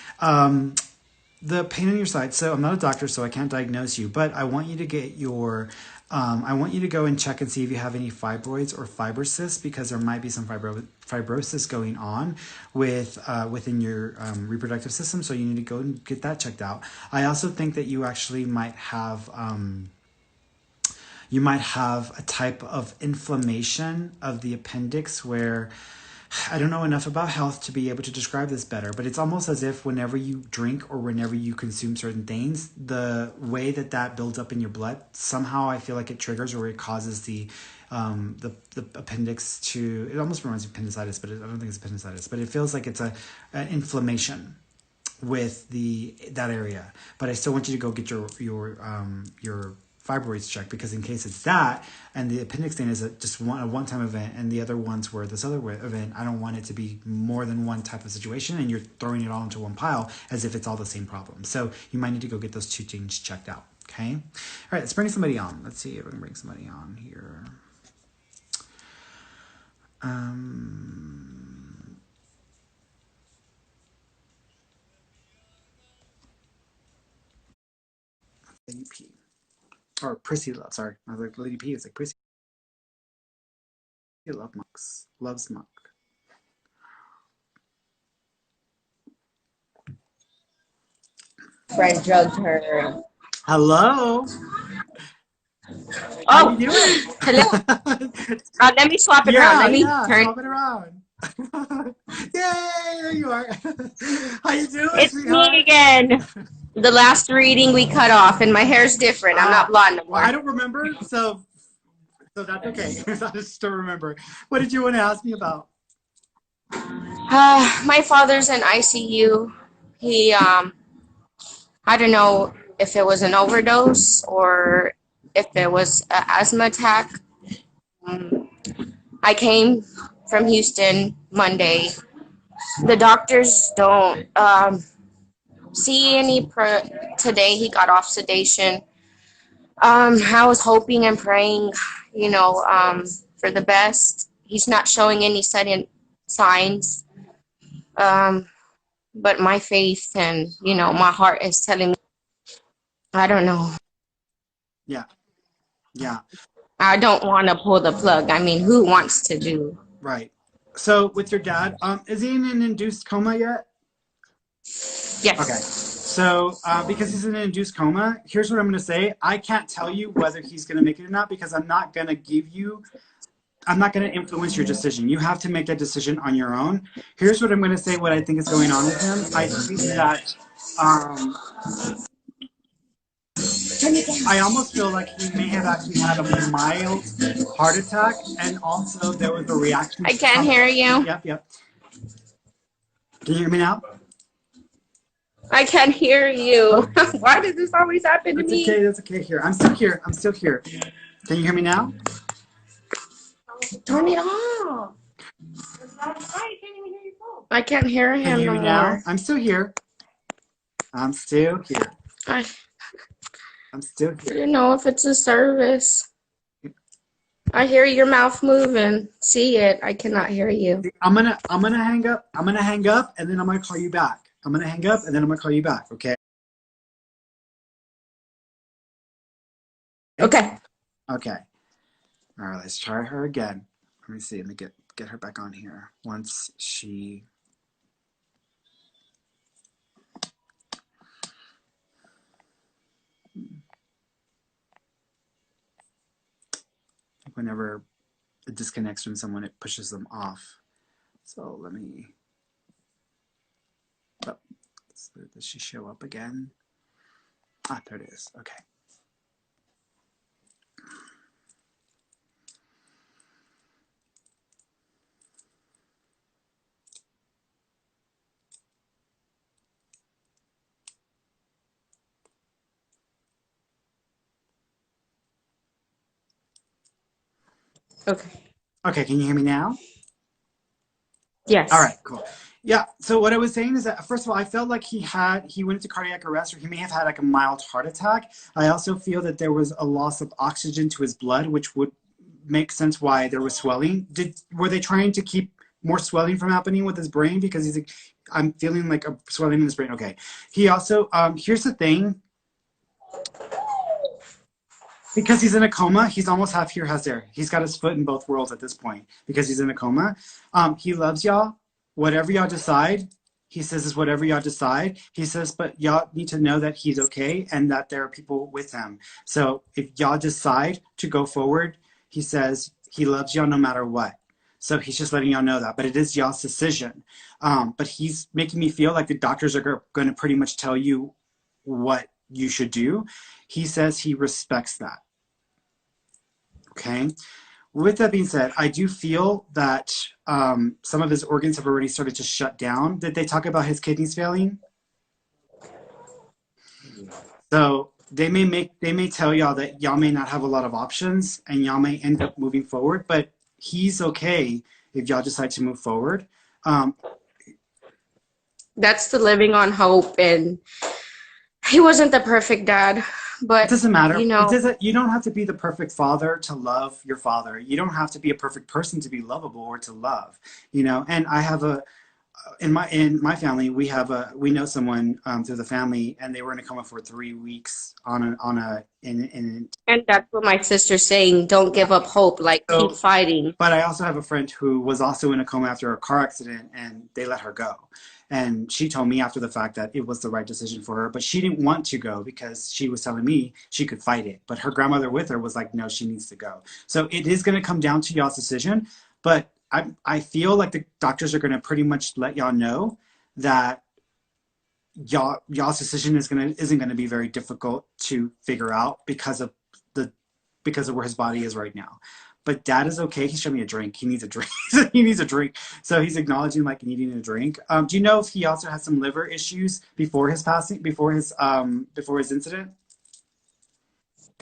The pain on your side. So I'm not a doctor, so I can't diagnose you, but I want you to get your I want you to go and check and see if you have any fibroids or fibrocysts, because there might be some fibrosis going on within your reproductive system. So you need to go and get that checked out. I also think that you actually might have a type of inflammation of the appendix where I don't know enough about health to be able to describe this better, but it's almost as if whenever you drink or whenever you consume certain things, the way that builds up in your blood, somehow I feel like it triggers or it causes the appendix to, it almost reminds me of appendicitis, but I don't think it's appendicitis, but it feels like it's an inflammation with that area. But I still want you to go get your fibroids checked, because in case it's that and the appendix thing is just a one-time event and the other ones were this other event, I don't want it to be more than one type of situation and you're throwing it all into one pile as if it's all the same problem. So you might need to go get those 2 things checked out. Okay. All right, let's bring somebody on. Let's see if we can bring somebody on here. Lady P. Or Prissy Love, sorry. I was like, Lady P is like Prissy Love Monks. Loves Monk. Friend drugged her. Hello. How Oh, you doing? hello. Let me swap it around. Let me turn. Swap it around. Yay, there you are. How you doing, It's sweetheart? me again. The last reading we cut off, and my hair's different. I'm not blonde no Well, I more. don't remember, so that's okay. I just still remember. What did you want to ask me about? My father's in ICU. He, I don't know if it was an overdose or if it was an asthma attack. I came from Houston Monday. The doctors don't see any today. He got off sedation. I was hoping and praying, for the best. He's not showing any sudden signs. but my faith and, my heart is telling me, I don't know. Yeah. Yeah. I don't want to pull the plug. I mean, who wants to do? Right. So with your dad, is he in an induced coma yet? Okay. Yes. So because he's in an induced coma, here's what I'm going to say. I can't tell you whether he's going to make it or not because I'm not going to influence your decision. You have to make that decision on your own. Here's what I'm going to say, what I think is going on with him. I think that I almost feel like he may have actually had a mild heart attack, and also there was a reaction. I can't hear you. Yep. Can you hear me now? I can't hear you. Why does this always happen to me? That's okay. Here, I'm still here. Can you hear me now? Turn it off. I can't hear him Can you hear me no now? more. I'm still here. I'm still here. If it's a service. I hear your mouth moving. See it. I cannot hear you. I'm gonna hang up. I'm gonna hang up, and then I'm gonna call you back. Okay. Okay. Okay. All right. Let's try her again. Let me see. Let me get her back on here. Once she. Whenever it disconnects from someone, it pushes them off. So let me. Oh, does she show up again? Ah, there it is. Okay. Okay. Okay, can you hear me now? Yes. All right, cool. Yeah, so what I was saying is that, first of all, I felt like he went into cardiac arrest, or he may have had like a mild heart attack. I also feel that there was a loss of oxygen to his blood, which would make sense why there was swelling. Were they trying to keep more swelling from happening with his brain? Because he's like, I'm feeling like a swelling in his brain. Okay. He also, here's the thing. Because he's in a coma, he's almost half here, half there. He's got his foot in both worlds at this point because he's in a coma. He loves y'all. Whatever y'all decide, he says is whatever y'all decide. He says, but y'all need to know that he's okay and that there are people with him. So if y'all decide to go forward, he says he loves y'all no matter what. So he's just letting y'all know that. But it is y'all's decision. But he's making me feel like the doctors are going to pretty much tell you what you should do. He says he respects that. Okay. With that being said, I do feel that some of his organs have already started to shut down. Did they talk about his kidneys failing? So they may tell y'all that y'all may not have a lot of options and y'all may end up moving forward, but he's okay if y'all decide to move forward. That's the living on hope, and he wasn't the perfect dad, but it doesn't matter. You don't have to be the perfect father to love your father. You don't have to be a perfect person to be lovable or to love, and I have in my family, we know someone through the family, and they were in a coma for 3 weeks and that's what my sister's saying. Don't give up hope. Keep fighting. But I also have a friend who was also in a coma after a car accident, and they let her go. And she told me after the fact that it was the right decision for her, but she didn't want to go because she was telling me she could fight it. But her grandmother with her was like, no, she needs to go. So it is going to come down to y'all's decision. But I feel like the doctors are going to pretty much let y'all know that y'all's decision isn't going to be very difficult to figure out because of where his body is right now. But dad is okay. He showed me a drink. He needs a drink. He needs a drink. So he's acknowledging like needing a drink. Do you know if he also had some liver issues before his incident?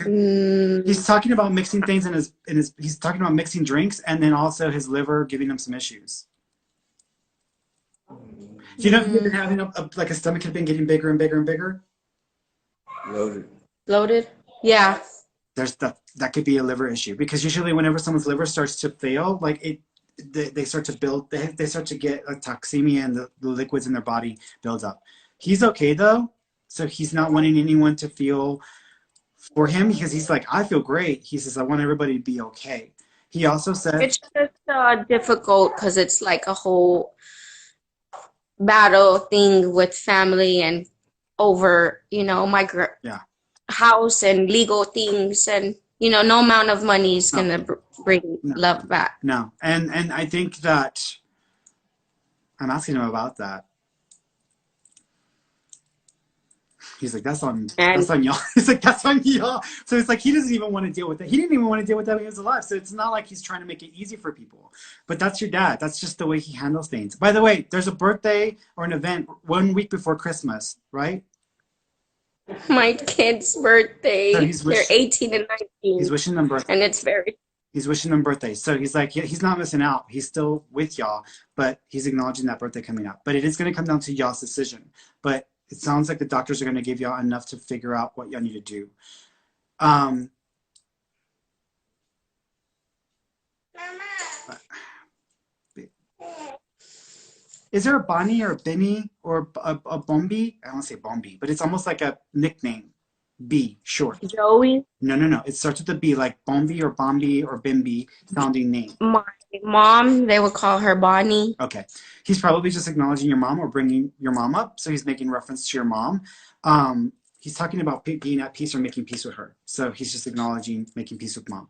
He's talking about mixing things he's talking about mixing drinks and then also his liver giving him some issues. Do you know if he's been having a stomach had been getting bigger and bigger and bigger? Loaded? Yeah. That could be a liver issue because usually whenever someone's liver starts to fail, like they start to build. They start to get a toxemia, and the liquids in their body builds up. He's okay though, so he's not wanting anyone to feel for him because he's like, I feel great. He says, I want everybody to be okay. He also said, It's just difficult because it's like a whole battle thing with family and over, my yeah, house and legal things, and no amount of money is no, gonna bring no, love back. no, and I think that I'm asking him about that. He's like, that's on And y'all. He's like, that's on y'all. So it's like he doesn't even want to deal with it. He didn't even want to deal with that when he was alive. So it's not like he's trying to make it easy for people. But that's your dad. That's just the way he handles things. By the way, there's a birthday or an event 1 week before Christmas, right? my kid's So birthday, they're 18 and he's 19, wishing them birthday. and it's very He's wishing them birthdays. So he's like, yeah, he's not missing out. He's still with y'all, but he's acknowledging that birthday coming up. But it is going to come down to y'all's decision. But it sounds like the doctors are going to give y'all enough to figure out what y'all need to do. Is there a Bonnie or a Benny or a Bombi? I don't say Bombi, but it's almost like a nickname. B, short. Joey. No. It starts with a B, like Bombi or Bombi or Bimbi sounding name. My mom, they would call her Bonnie. Okay. He's probably just acknowledging your mom or bringing your mom up. So he's making reference to your mom. He's talking about being at peace or making peace with her. So he's just acknowledging making peace with mom.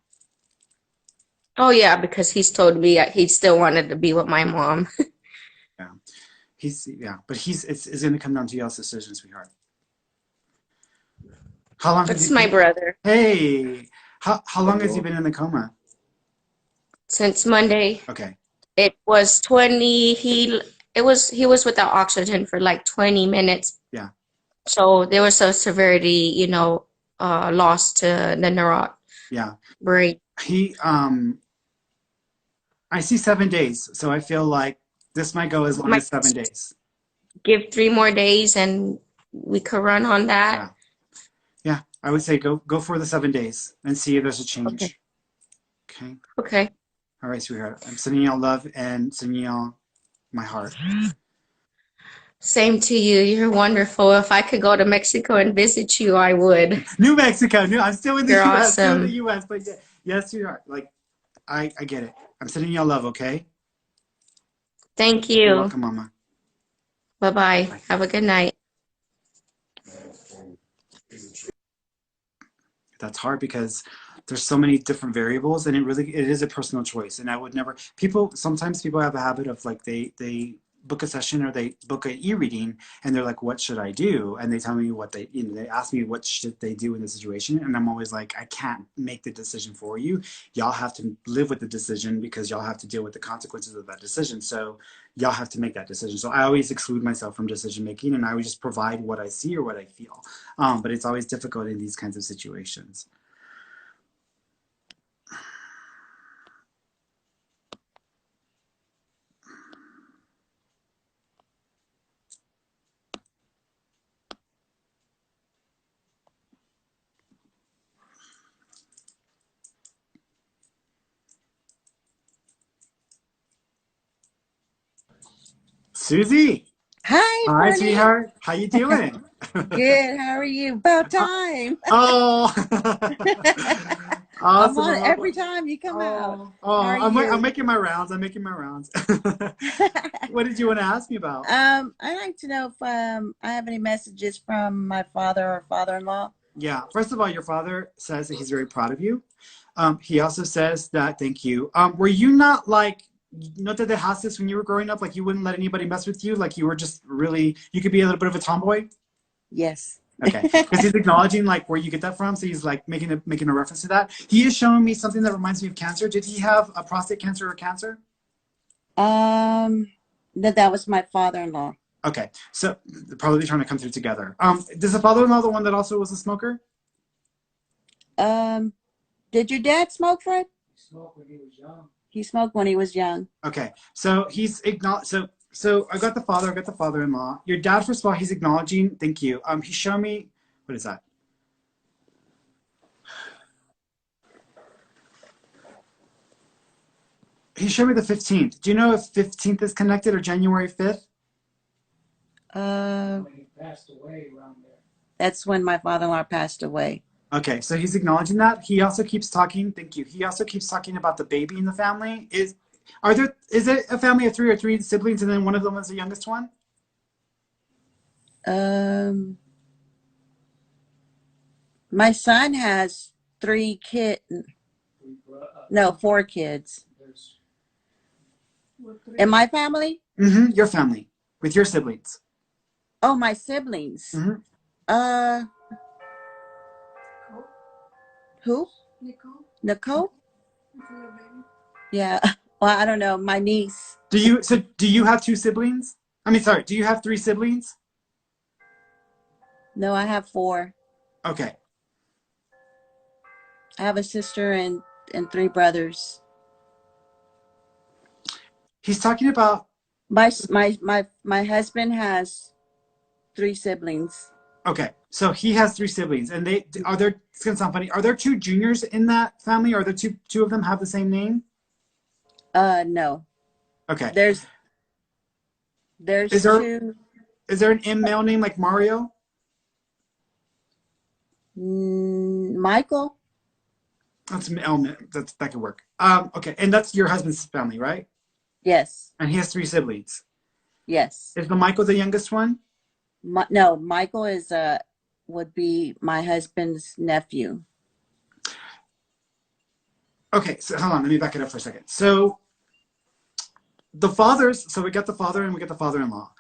Oh yeah, because he's told me he still wanted to be with my mom. Yeah. But it's going to come down to y'all's decision, sweetheart. How long? That's my brother. Hey, how long has he been in the coma? Since Monday. Okay. It was 20. He was without oxygen for like 20 minutes. Yeah. So there was a severity, loss to the neuron. Yeah. Brain. I see 7 days, so I feel like this might go as long as 7 days. Give 3 more days and we could run on that. Yeah, I would say go for the 7 days and see if there's a change. Okay. All right, sweetheart. I'm sending y'all love and sending y'all my heart. Same to you. You're wonderful. If I could go to Mexico and visit you, I would. New Mexico. I'm still in the You're U.S. awesome. Still in the U.S. But yes, sweetheart. Like, I get it. I'm sending y'all love, okay? Thank you. You're welcome, Mama. Bye-bye. Have a good night. That's hard because there's so many different variables, and it is a personal choice. And I would never. Sometimes people have a habit of like they book a session or they book an e-reading and they're like, what should I do? And they tell me what they ask me what should they do in the situation, and I'm always like, I can't make the decision for you. Y'all have to live with the decision because y'all have to deal with the consequences of that decision. So y'all have to make that decision. So I always exclude myself from decision making, and I would just provide what I see or what I feel. But it's always difficult in these kinds of situations. Susie. Hi, Hi, Ferny. sweetheart. How you doing? Good. How are you? About time. Oh, I'm awesome. on every time you come out. Oh, How are I'm you? making my rounds. I'm making my rounds. What did you want to ask me about? I'd like to know if I have any messages from my father or father-in-law. Yeah. First of all, your father says that he's very proud of you. He also says that thank you. Were you not like no te dejaste when you were growing up? Like you wouldn't let anybody mess with you? Like you were just really, you could be a little bit of a tomboy? Yes. Okay, because he's acknowledging like where you get that from, so he's like making a reference to that. He is showing me something that reminds me of cancer. Did he have a prostate cancer or cancer? That was my father-in-law. Okay, so they're probably trying to come through together. Does the father-in-law the one that also was a smoker? Did your dad smoke, Fred? He smoked when he was young. He smoked when he was young. Okay, so he's so I got the father-in-law. Your dad, first of all, he's acknowledging. Thank you. He's showing me what is that? He showed me the 15th. Do you know if 15th is connected or January 5th? Uh, When he passed away around there. that's when my father-in-law passed away. Okay, so he's acknowledging that. He also keeps talking. Thank you. He also keeps talking about the baby in the family. Is it a family of three or three siblings, and then one of them was the youngest one? Um, my son has 3 kids. No, 4 kids. There's In my family? Mm-hmm. Your family with your siblings. Oh, my siblings. Mm-hmm. Uh, who? Nicole? Yeah. Well, I don't know. My niece. Do you have two siblings? I mean, sorry. Do you have 3 siblings? No, I have 4. Okay. I have a sister and 3 brothers. He's talking about. My husband has 3 siblings. Okay, so he has 3 siblings, and it's gonna sound funny. Are there 2 juniors in that family? Or are there two of them have the same name? No. Okay. There's Is there 2. is there an M male name like Mario? Michael? That's L. That could work. Okay, and that's your husband's family, right? Yes. And he has 3 siblings. Yes. Is the Michael the youngest one? No, Michael is would be my husband's nephew. Okay, so hold on, let me back it up for a second. So we got the father and we got the father-in-law.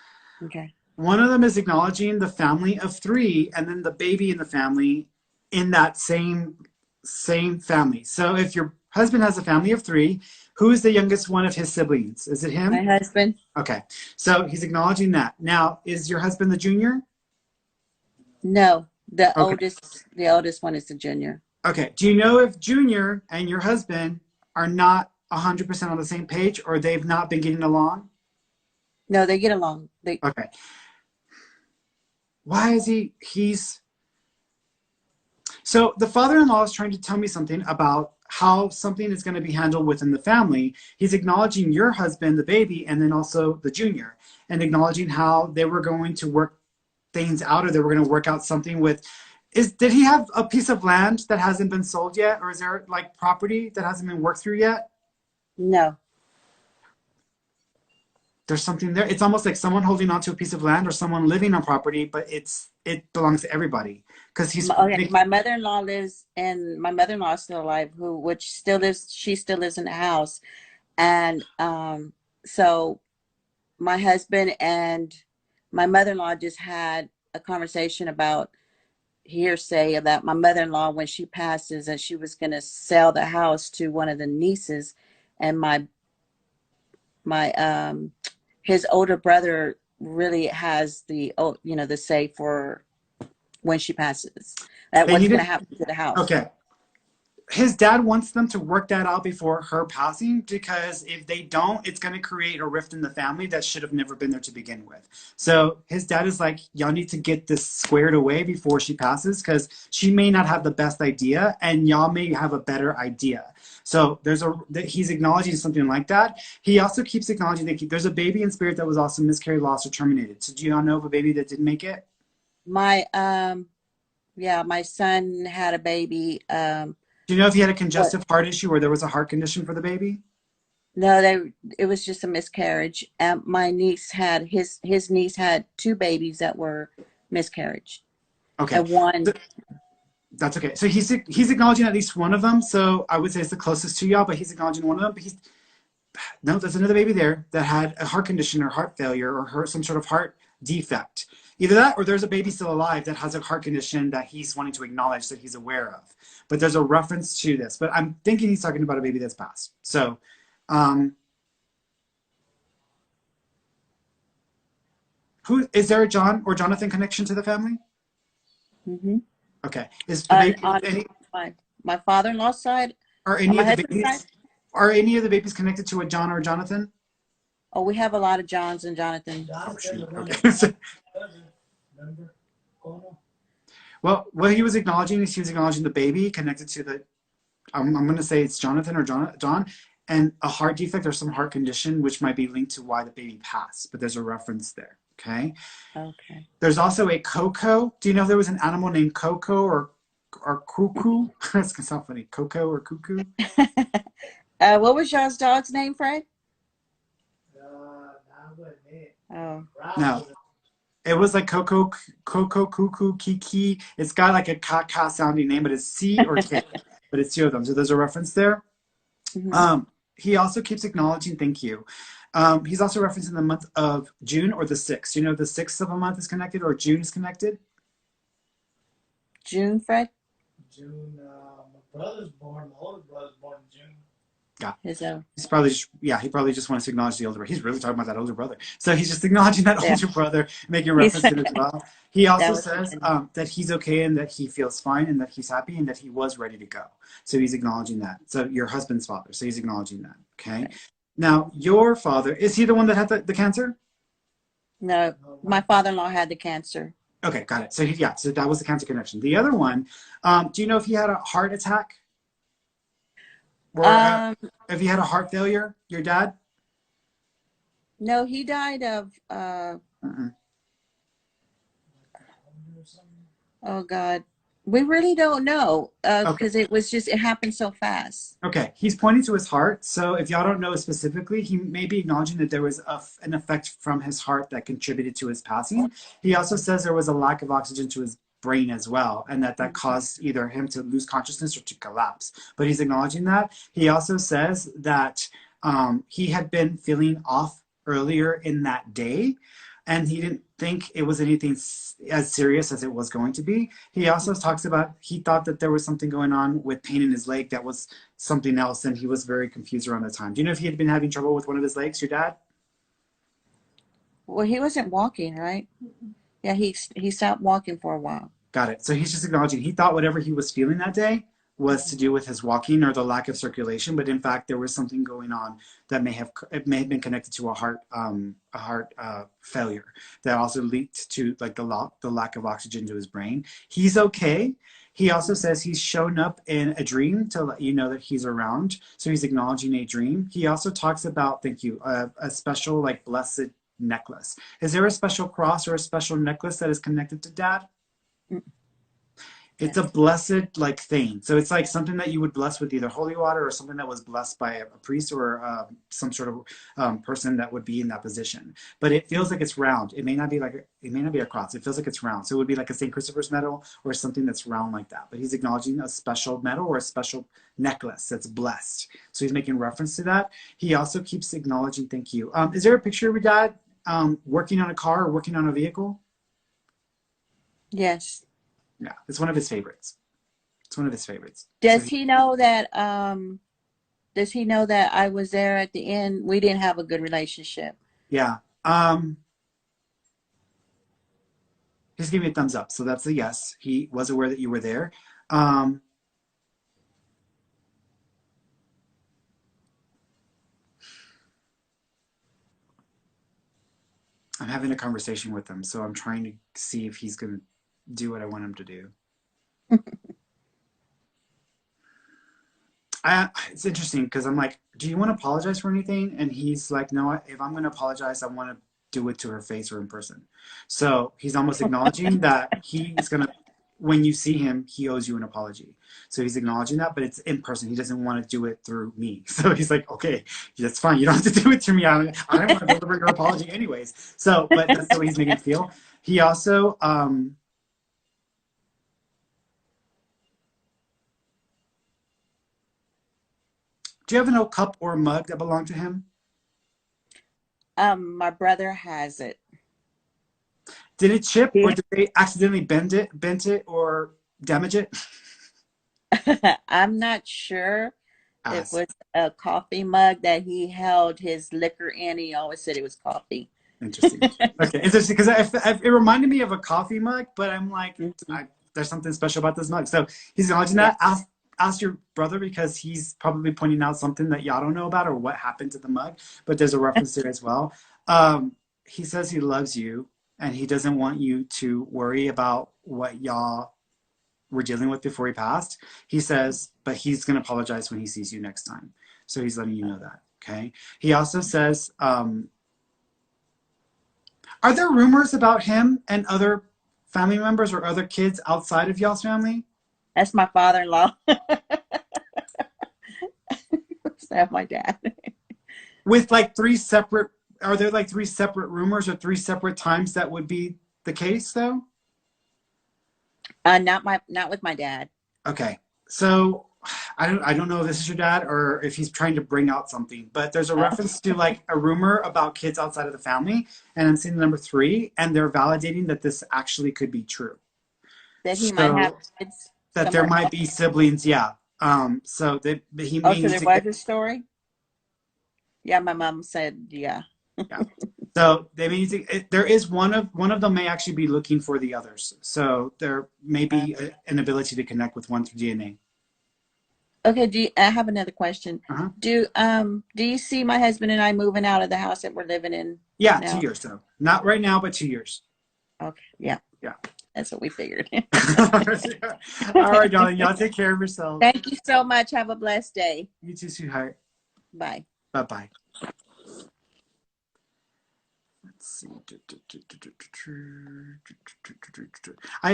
Okay. One of them is acknowledging the family of 3, and then the baby in the family in that same family. So if your husband has a family of 3, who is the youngest one of his siblings? Is it him? My husband? Okay, so he's acknowledging that. Now, is your husband the junior? No, the Okay. oldest one is the junior. Okay, do you know if Junior and your husband are not 100% on the same page, or they've not been getting along? No, they get along. Okay. Why is he's... So the father-in-law is trying to tell me something about how something is going to be handled within the family. He's acknowledging your husband, the baby, and then also the junior, and acknowledging how they were going to work things out, or they were going to work out something with... Did he have a piece of land that hasn't been sold yet, or is there like property that hasn't been worked through yet? No. There's something there. It's almost like someone holding onto a piece of land or someone living on property, but it belongs to everybody. Because My mother-in-law lives, and my mother-in-law is still alive, she still lives in the house. And so my husband and my mother-in-law just had a conversation about hearsay that my mother-in-law, when she passes, that she was going to sell the house to one of the nieces, and my his older brother really has the say for when she passes, that what's going to happen to the house. Okay. His dad wants them to work that out before her passing, because if they don't, it's going to create a rift in the family that should have never been there to begin with. So his dad is like, y'all need to get this squared away before she passes, because she may not have the best idea and y'all may have a better idea. So he's acknowledging something like that. He also keeps acknowledging that there's a baby in spirit that was also miscarried, lost, or terminated. So do you all know of a baby that didn't make it? My son had a baby. Do you know if he had a congestive heart issue, or there was a heart condition for the baby? No, it was just a miscarriage. My niece had his niece had 2 babies that were miscarriage. Okay. And one. That's okay. So he's acknowledging at least one of them. So I would say it's the closest to y'all, but he's acknowledging one of them. But no, there's another baby there that had a heart condition or heart failure or some sort of heart defect. Either that, or there's a baby still alive that has a heart condition that he's wanting to acknowledge that he's aware of. But there's a reference to this. But I'm thinking he's talking about a baby that's passed. So, is there a John or Jonathan connection to the family? Mm-hmm. Okay. Is the baby, my father-in-law's side? Are any of the babies connected to a John or a Jonathan? Oh, we have a lot of Johns and Jonathan. Oh, shoot. Okay. Well, what he was acknowledging is he was acknowledging the baby connected to the, I'm going to say it's Jonathan or John. and a heart defect or some heart condition, which might be linked to why the baby passed. But there's a reference there. Okay. Okay. There's also a Coco. Do you know if there was an animal named Coco or Cuckoo? That's gonna sound funny. Coco or Cuckoo? What was y'all's dog's name, Fred? That wasn't it. Oh. No. It was like Coco, Cuckoo, Kiki. It's got like a ka sounding name, but it's C or K. But it's two of them. So there's a reference there. Mm-hmm. He also keeps acknowledging thank you. He's also referencing the month of June or the 6th. You know if the 6th of a month is connected or June is connected? June, Fred? June, my brother's born, my older brother's born in June. Yeah. He's probably just, he probably just wants to acknowledge the older brother. He's really talking about that older brother. So he's just acknowledging that older brother, making reference to it as well. He also says that he's okay and that he feels fine and that he's happy and that he was ready to go. So he's acknowledging that. So your husband's father. So he's acknowledging that. Okay. Right. Now, your father, is he the one that had the cancer? No, my father-in-law had the cancer. Okay, got it. So so that was the cancer connection. The other one, do you know if he had a heart attack? Or if he had a heart failure, your dad? No, he died of, oh God. We really don't know because it happened so fast. Okay, he's pointing to his heart. So if y'all don't know specifically, he may be acknowledging that there was an effect from his heart that contributed to his passing. He also says there was a lack of oxygen to his brain as well, and that caused either him to lose consciousness or to collapse. But he's acknowledging that. He also says that he had been feeling off earlier in that day, and he didn't think it was anything as serious as it was going to be. He also talks about he thought that there was something going on with pain in his leg that was something else, and he was very confused around the time. Do you know if he had been having trouble with one of his legs, your dad? Well, he wasn't walking, right? Yeah, he stopped walking for a while. Got it. So he's just acknowledging he thought whatever he was feeling that day was to do with his walking or the lack of circulation, but in fact there was something going on that may have been connected to a heart failure that also linked to like the lack of oxygen to his brain. He's okay. He also says he's shown up in a dream to let you know that he's around. So he's acknowledging a dream. He also talks about, thank you, a special like blessed necklace. Is there a special cross or a special necklace that is connected to Dad? It's a blessed like thing. So it's like something that you would bless with either holy water or something that was blessed by a priest or some sort of person that would be in that position. But it feels like it's round. It may not be a cross. It feels like it's round. So it would be like a St. Christopher's medal or something that's round like that. But he's acknowledging a special medal or a special necklace that's blessed. So he's making reference to that. He also keeps acknowledging thank you. Is there a picture of your dad working on a car or working on a vehicle? Yes. Yeah, it's one of his favorites. It's one of his favorites. Does he know that I was there at the end? We didn't have a good relationship. Yeah. He's giving me a thumbs up, so that's a yes. He was aware that you were there. I'm having a conversation with him, so I'm trying to see if he's going to do what I want him to do. It's interesting because I'm like, do you want to apologize for anything? And he's like, no, if I'm going to apologize, I want to do it to her face or in person. So he's almost acknowledging that he's going to, when you see him, he owes you an apology. So he's acknowledging that, but it's in person. He doesn't want to do it through me. So he's like, okay, that's fine. You don't have to do it to me. I don't want to deliver your apology anyways. So, but that's the way he's making it feel. He also, do you have an old cup or mug that belonged to him? My brother has it. Did it chip or did they accidentally bent it or damage it? I'm not sure. It was a coffee mug that he held his liquor in. He always said it was coffee. Interesting. Okay, interesting because it reminded me of a coffee mug, but I'm like, there's something special about this mug. So he's acknowledging that. Ask your brother because he's probably pointing out something that y'all don't know about or what happened to the mug, but there's a reference to it as well. He says he loves you and he doesn't want you to worry about what y'all were dealing with before he passed. He says, but he's going to apologize when he sees you next time. So he's letting you know that. Okay. He also says, are there rumors about him and other family members or other kids outside of y'all's family? That's my father-in-law. That's my dad. With like are there like three separate rumors or three separate times that would be the case though? Not with my dad. Okay. So I don't know if this is your dad or if he's trying to bring out something, but there's a reference to like a rumor about kids outside of the family, and I'm seeing the number 3, and they're validating that this actually could be true. That he might have kids. That there might be siblings, yeah. So he so there was a story? Yeah, my mom said, yeah. Yeah. So they mean there is one of them may actually be looking for the others. So there may be an ability to connect with one through DNA. Okay, I have another question. Uh-huh. Do you see my husband and I moving out of the house that we're living in? Yeah, now? 2 years though. Not right now, but 2 years. Okay, yeah. Yeah. That's what we figured. All right, darling. Y'all take care of yourself. Thank you so much. Have a blessed day. You too, sweetheart. Bye. Bye-bye. Let's see.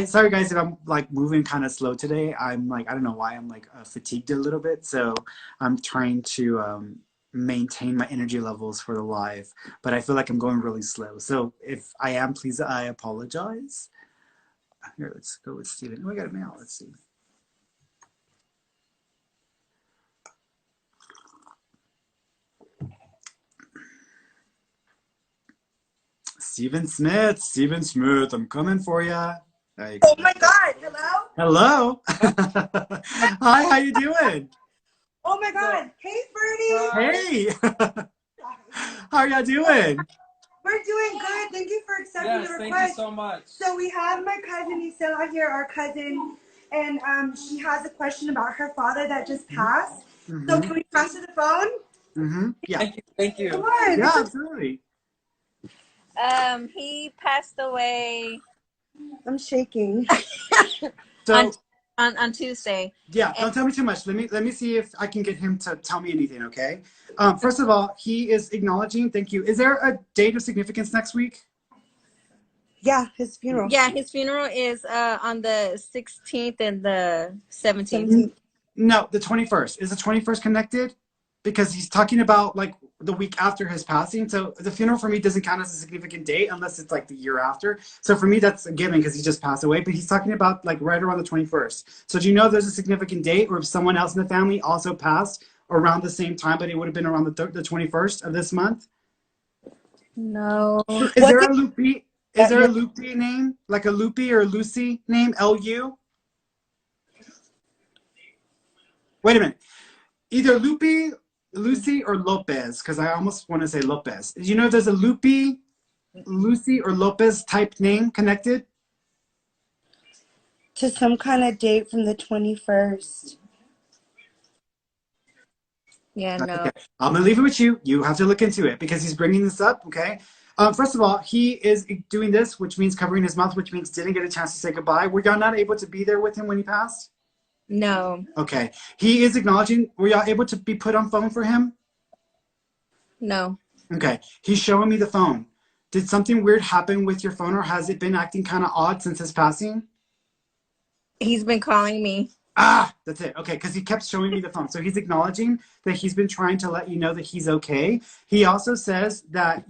Sorry guys if I'm like moving kind of slow today. I'm like, I don't know why I'm like fatigued a little bit. So I'm trying to maintain my energy levels for the live, but I feel like I'm going really slow. So if I am, please, I apologize. Here, let's go with Steven. Oh, we got a mail. Let's see. Steven Smith, I'm coming for ya. Oh my God! Hello. Hello. Hi, how you doing? Oh my God! Hey, Ferny. Hey. How are y'all doing? We're doing good. Thank you for accepting the request. Thank you so much. So we have my cousin Isela here, our cousin, and she has a question about her father that just passed. Mm-hmm. So can we pass her the phone? Mm-hmm. Yeah. Thank you. Come on. Yeah, absolutely. He passed away I'm shaking. So on Tuesday. yeah, don't tell me too much. Let me see if I can get him to tell me anything, okay? First of all, he is acknowledging, thank you. Is there a date of significance next week? Yeah, his funeral. Yeah, his funeral is on the 16th and the 17th. No, the 21st. Is the 21st connected? Because he's talking about like the week after his passing. So the funeral for me doesn't count as a significant date unless it's like the year after. So for me, that's a given because he just passed away. But he's talking about like right around the 21st. So do you know if there's a significant date or if someone else in the family also passed around the same time, but it would have been around the 21st of this month? No. Is there a Loopy? Is there a Loopy name? Like a Loopy or a Lucy name? L-U? Wait a minute. Either Loopy, Lucy, or Lopez, because I almost want to say Lopez. Do you know if there's a Loopy, Lucy, or Lopez type name connected? To some kind of date from the 21st. Yeah, no. Okay. I'm going to leave it with you. You have to look into it because he's bringing this up, okay? First of all, he is doing this, which means covering his mouth, which means didn't get a chance to say goodbye. Were y'all not able to be there with him when he passed? No. Okay. He is acknowledging, were y'all able to be put on phone for him? No. Okay. He's showing me the phone. Did something weird happen with your phone or has it been acting kind of odd since his passing? He's been calling me. Ah, that's it. Okay, because he kept showing me the phone. So he's acknowledging that he's been trying to let you know that he's okay. He also says that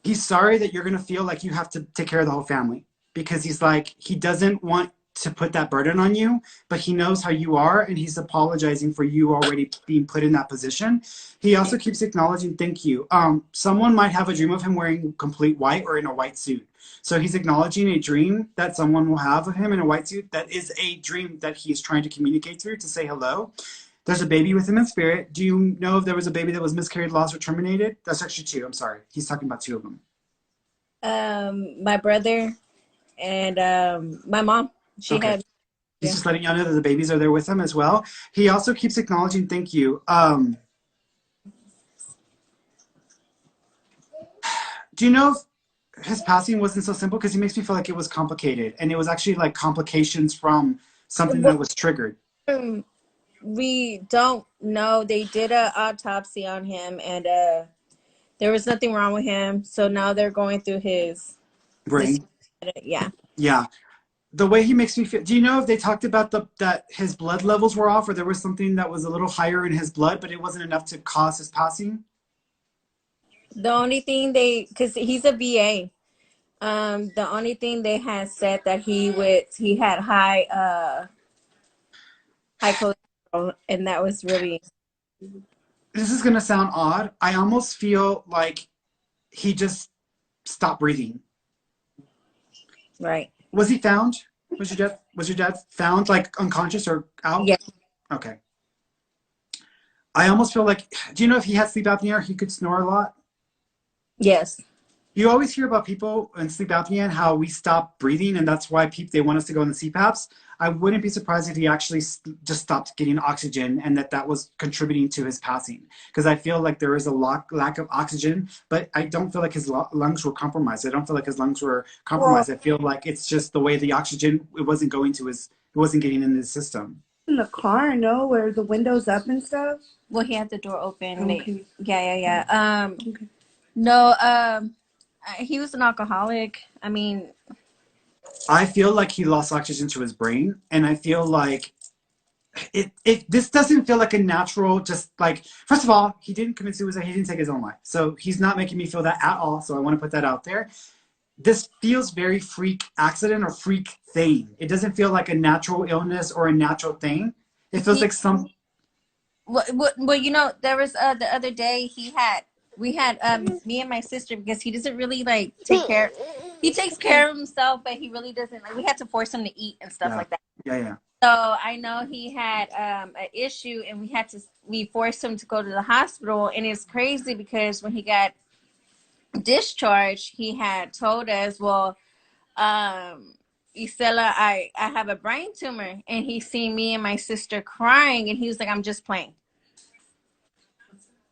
he's sorry that you're going to feel like you have to take care of the whole family. Because he's like, he doesn't want to put that burden on you, but he knows how you are, and he's apologizing for you already being put in that position. He also keeps acknowledging, thank you. Someone might have a dream of him wearing complete white or in a white suit. So he's acknowledging a dream that someone will have of him in a white suit. That is a dream that he is trying to communicate through to say hello. There's a baby with him in spirit. Do you know if there was a baby that was miscarried, lost, or terminated? That's actually 2. I'm sorry. He's talking about 2 of them. My brother and my mom. She Okay. had. He's just letting y'all know that the babies are there with him as well. He also keeps acknowledging, thank you. Do you know if his passing wasn't so simple because he makes me feel like it was complicated, and it was actually like complications from something that Well, was triggered. we don't know. They did a autopsy on him, and there was nothing wrong with him. So now they're going through his this. Brain. Yeah. Yeah. The way he makes me feel. Do you know if they talked about that his blood levels were off, or there was something that was a little higher in his blood, but it wasn't enough to cause his passing? The only thing because he's a VA. The only thing they had said that he had high cholesterol, and that was really This is gonna sound odd. I almost feel like he just stopped breathing. right. Was he found? Was your dad found like unconscious or out? Yeah. Okay. I almost feel like. Do you know if he had sleep apnea or he could snore a lot? Yes. You always hear about people in sleep apnea and how we stop breathing, and that's why they want us to go in the CPAPs. I wouldn't be surprised if he actually just stopped getting oxygen and that was contributing to his passing. Because I feel like there is a lack of oxygen, but I don't feel like his lungs were compromised. I don't feel like his lungs were Well, compromised. I feel like it's just the way the oxygen, it wasn't getting in his system. in the car, no, where the windows up and stuff. Well, he had the door open. Okay. Yeah. Okay. No. He was an alcoholic. I mean, I feel like he lost oxygen to his brain, and I feel like this doesn't feel like a natural, just like, first of all, he didn't commit suicide, he didn't take his own life, so he's not making me feel that at all, so I want to put that out there. This feels very freak accident or freak thing. It doesn't feel like a natural illness or a natural thing. It feels he, like some. well, there was the other day we had me and my sister, because he doesn't really like take care. He takes care of himself, but he really doesn't, like, we had to force him to eat and stuff Yeah, like that. yeah. So I know he had an issue, and we forced him to go to the hospital. And it's crazy because when he got discharged, he had told us, well, Isela, I have a brain tumor. And he seen me and my sister crying, and he was like, I'm just playing.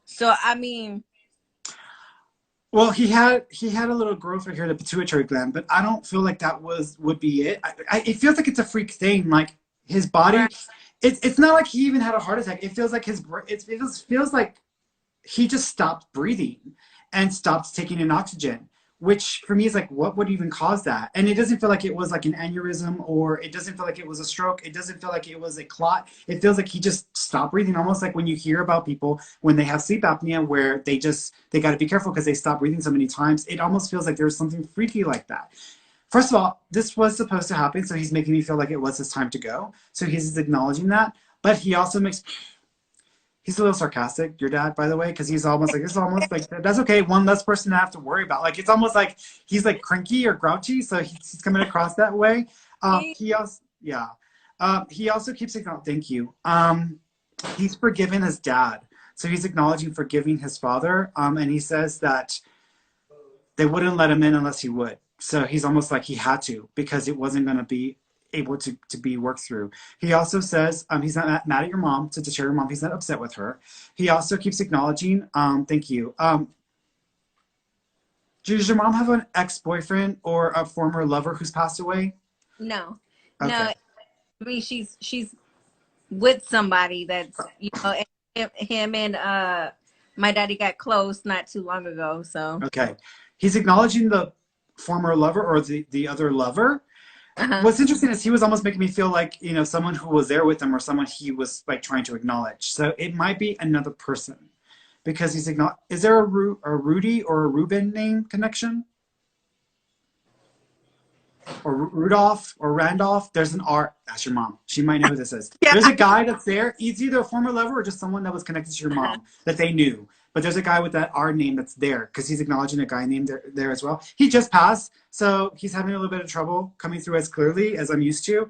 So I mean, Well, he had a little growth right here in the pituitary gland, but I don't feel like that would be it. It feels like it's a freak thing. Like his body, right. it's not like he even had a heart attack. It feels like feels like he just stopped breathing and stopped taking in oxygen, which for me is like, what would even cause that? And it doesn't feel like it was like an aneurysm, or it doesn't feel like it was a stroke. It doesn't feel like it was a clot. It feels like he just stopped breathing, almost like when you hear about people when they have sleep apnea where they got to be careful because they stop breathing so many times. It almost feels like there's something freaky like that. First of all, this was supposed to happen, so he's making me feel like it was his time to go. So he's acknowledging that, but he also he's a little sarcastic, your dad, by the way, because he's almost like, that's okay, one less person to have to worry about. Like, it's almost like he's like cranky or grouchy, so he's coming across that way. He also keeps acknowledging, thank you. He's forgiven his dad, so he's acknowledging forgiving his father, and he says that they wouldn't let him in unless he would. So he's almost like he had to, because it wasn't going to be able to be worked through. He also says he's not mad at your mom, to share your mom. He's not upset with her. He also keeps acknowledging, thank you. Does your mom have an ex-boyfriend or a former lover who's passed away? No. Okay. I mean, she's with somebody that's, and him and my daddy got close not too long ago. So Okay. He's acknowledging the former lover or the other lover. What's interesting is he was almost making me feel like, someone who was there with him, or someone he was like trying to acknowledge. So it might be another person, because he's is there a Rudy or a Ruben name connection? Or Rudolph or Randolph? There's an R. That's your mom. She might know who this is. Yeah. There's a guy that's there. It's either a former lover or just someone that was connected to your mom that they knew. But there's a guy with that R name that's there, because he's acknowledging a guy named there as well. He just passed, so he's having a little bit of trouble coming through as clearly as I'm used to.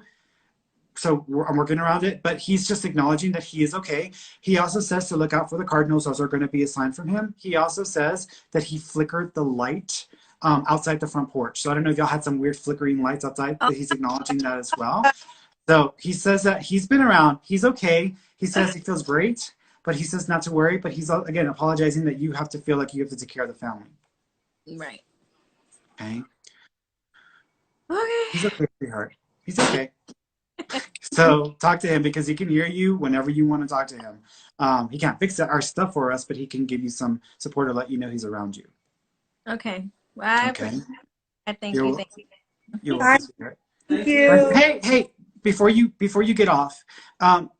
So I'm working around it, but he's just acknowledging that he is okay. He also says to look out for the cardinals. Those are going to be a sign from him. He also says that he flickered the light outside the front porch. So I don't know if y'all had some weird flickering lights outside, but he's acknowledging that as well. So he says that he's been around. He's okay. He says he feels great, but he says not to worry. But he's, again, apologizing that you have to feel like you have to take care of the family. right. Okay. Okay. He's okay, sweetheart. He's okay. So talk to him because he can hear you whenever you want to talk to him. He can't fix our stuff for us, but he can give you some support to let you know he's around you. Okay. Well, I Okay. appreciate it. Thank you. You're Thank you. you're Hi, welcome, sweetheart. thank you. Hey, before you get off, um,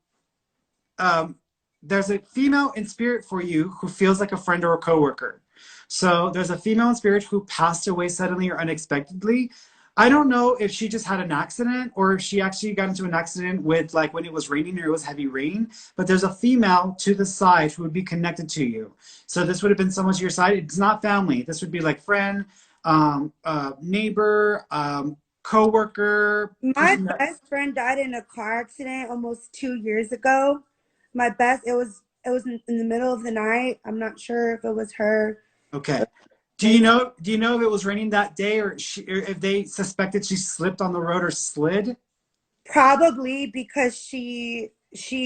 um, there's a female in spirit for you who feels like a friend or a coworker. So there's a female in spirit who passed away suddenly or unexpectedly. I don't know if she just had an accident or if she actually got into an accident with like when it was raining or it was heavy rain, but there's a female to the side who would be connected to you. So this would have been someone to your side. It's not family. This would be like friend, neighbor, coworker, My person that. best friend died in a car accident almost 2 years ago. It was in the middle of the night. I'm not sure if it was her. Okay. Do you Maybe. know? Do you know if it was raining that day, or or if they suspected she slipped on the road or slid? Probably because she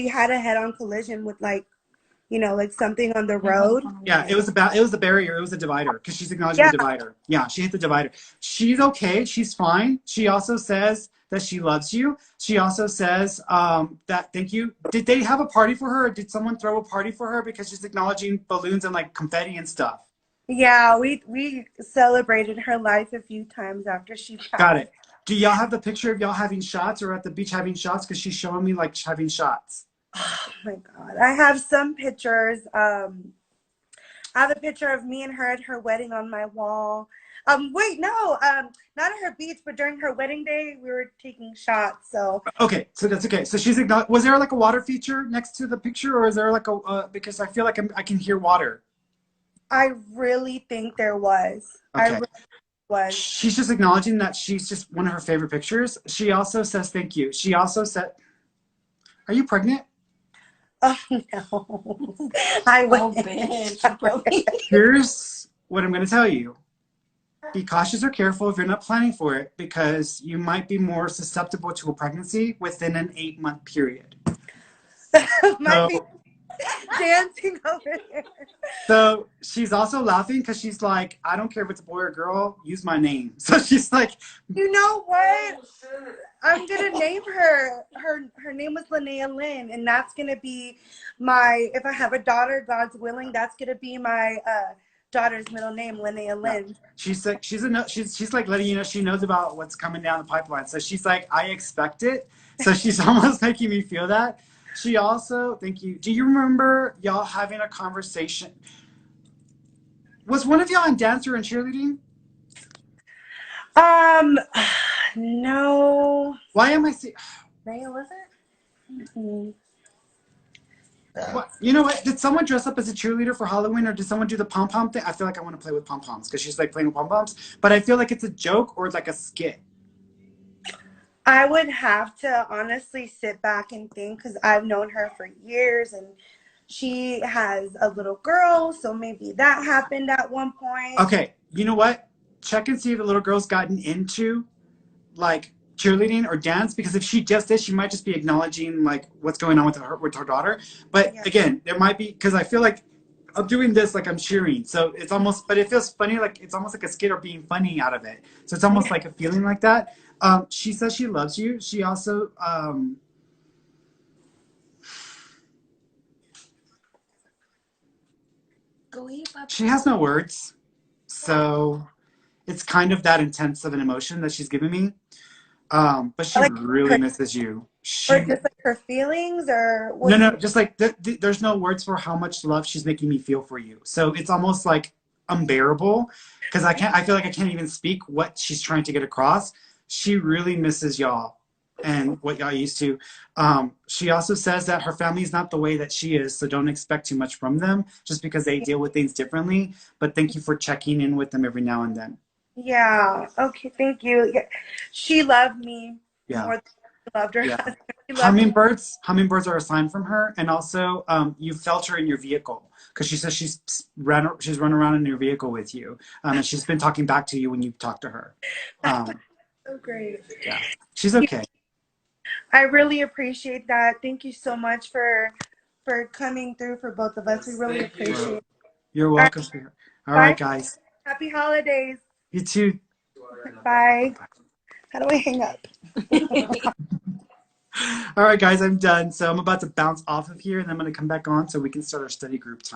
had a head-on collision with like something on the road. Yeah, it was about. It was the barrier. It was the divider because she's acknowledging the Yeah, divider. Yeah, she hit the divider. She's okay. She's fine. She also says that she loves you. She also says that thank you. Did they have a party for her? Or did someone throw a party for her because she's acknowledging balloons and like confetti and stuff? yeah, we celebrated her life a few times after she Got passed. it. Do y'all have the picture of y'all having shots or at the beach having shots? Because she's showing me like having shots. Oh my God. I have some pictures. I have a picture of me and her at her wedding on my wall. Wait, no, not at her beach, but during her wedding day, we were taking shots. So Okay, so that's okay. So she's acknowledged. Was there like a water feature next to the picture, or is there like a? Because I feel like I can hear water. I really think there was. I Okay, really was. she's just acknowledging that she's just one of her favorite pictures. She also says thank you. She also said, "Are you pregnant?" Oh no. I Oh, went. bitch. Here's what I'm going to tell you. Be cautious or careful if you're not planning for it, because you might be more susceptible to a pregnancy within an 8-month period. My baby So dancing over there. So she's also laughing because she's like, I don't care if it's a boy or girl, use my name. So she's like, You know what? I'm gonna name her. Her name was Linnea Lynn, and that's gonna be my. If I have a daughter, God's willing, that's gonna be my daughter's middle name, Linnea yeah. Lynn. She's like, she's like letting you know she knows about what's coming down the pipeline. So she's like, I expect it. So she's almost making me feel that. She also, thank you. Do you remember y'all having a conversation? Was one of y'all in dance or in cheerleading? No. Why am I seeing? Naya, was it? Mm-mm. What? You know what? Did someone dress up as a cheerleader for Halloween, or did someone do the pom pom thing? I feel like I want to play with pom poms because she's like playing with pom poms, but I feel like it's a joke or it's like a skit. I would have to honestly sit back and think because I've known her for years and she has a little girl, so maybe that happened at one point. Okay, you know what? Check and see if the little girl's gotten into like cheerleading or dance, because if she just did, she might just be acknowledging like what's going on with her daughter. But Yeah. again, there might be, because I feel like I'm doing this like I'm cheering, so it's almost, but it feels funny, like it's almost like a skit or being funny out of it. So it's almost like a feeling like that. She says she loves you. She also she has no words, so it's kind of that intense of an emotion that she's giving me. But she Like really her, misses you. or She just like her feelings, or what No, do you no, mean? just like there's no words for how much love she's making me feel for you. So it's almost like unbearable because I feel like I can't even speak what she's trying to get across. She really misses y'all and what y'all used to. She also says that her family is not the way that she is, so don't expect too much from them just because they deal with things differently. But thank you for checking in with them every now and then. Yeah. Okay. Thank you. Yeah. She loved me Yeah. more than I loved her Yeah. husband. She loved me. Hummingbirds are a sign from her, and also you felt her in your vehicle because she says she's run around in your vehicle with you, and she's been talking back to you when you talk to her. Um, So great. yeah, she's okay. I really appreciate that. Thank you so much for coming through for both of us. We really appreciate it. You're All right. welcome. Sweetheart. All right, Bye. guys. Happy holidays. You too. Bye. How do I hang up? All right, guys, I'm done. So I'm about to bounce off of here, and I'm going to come back on so we can start our study group time.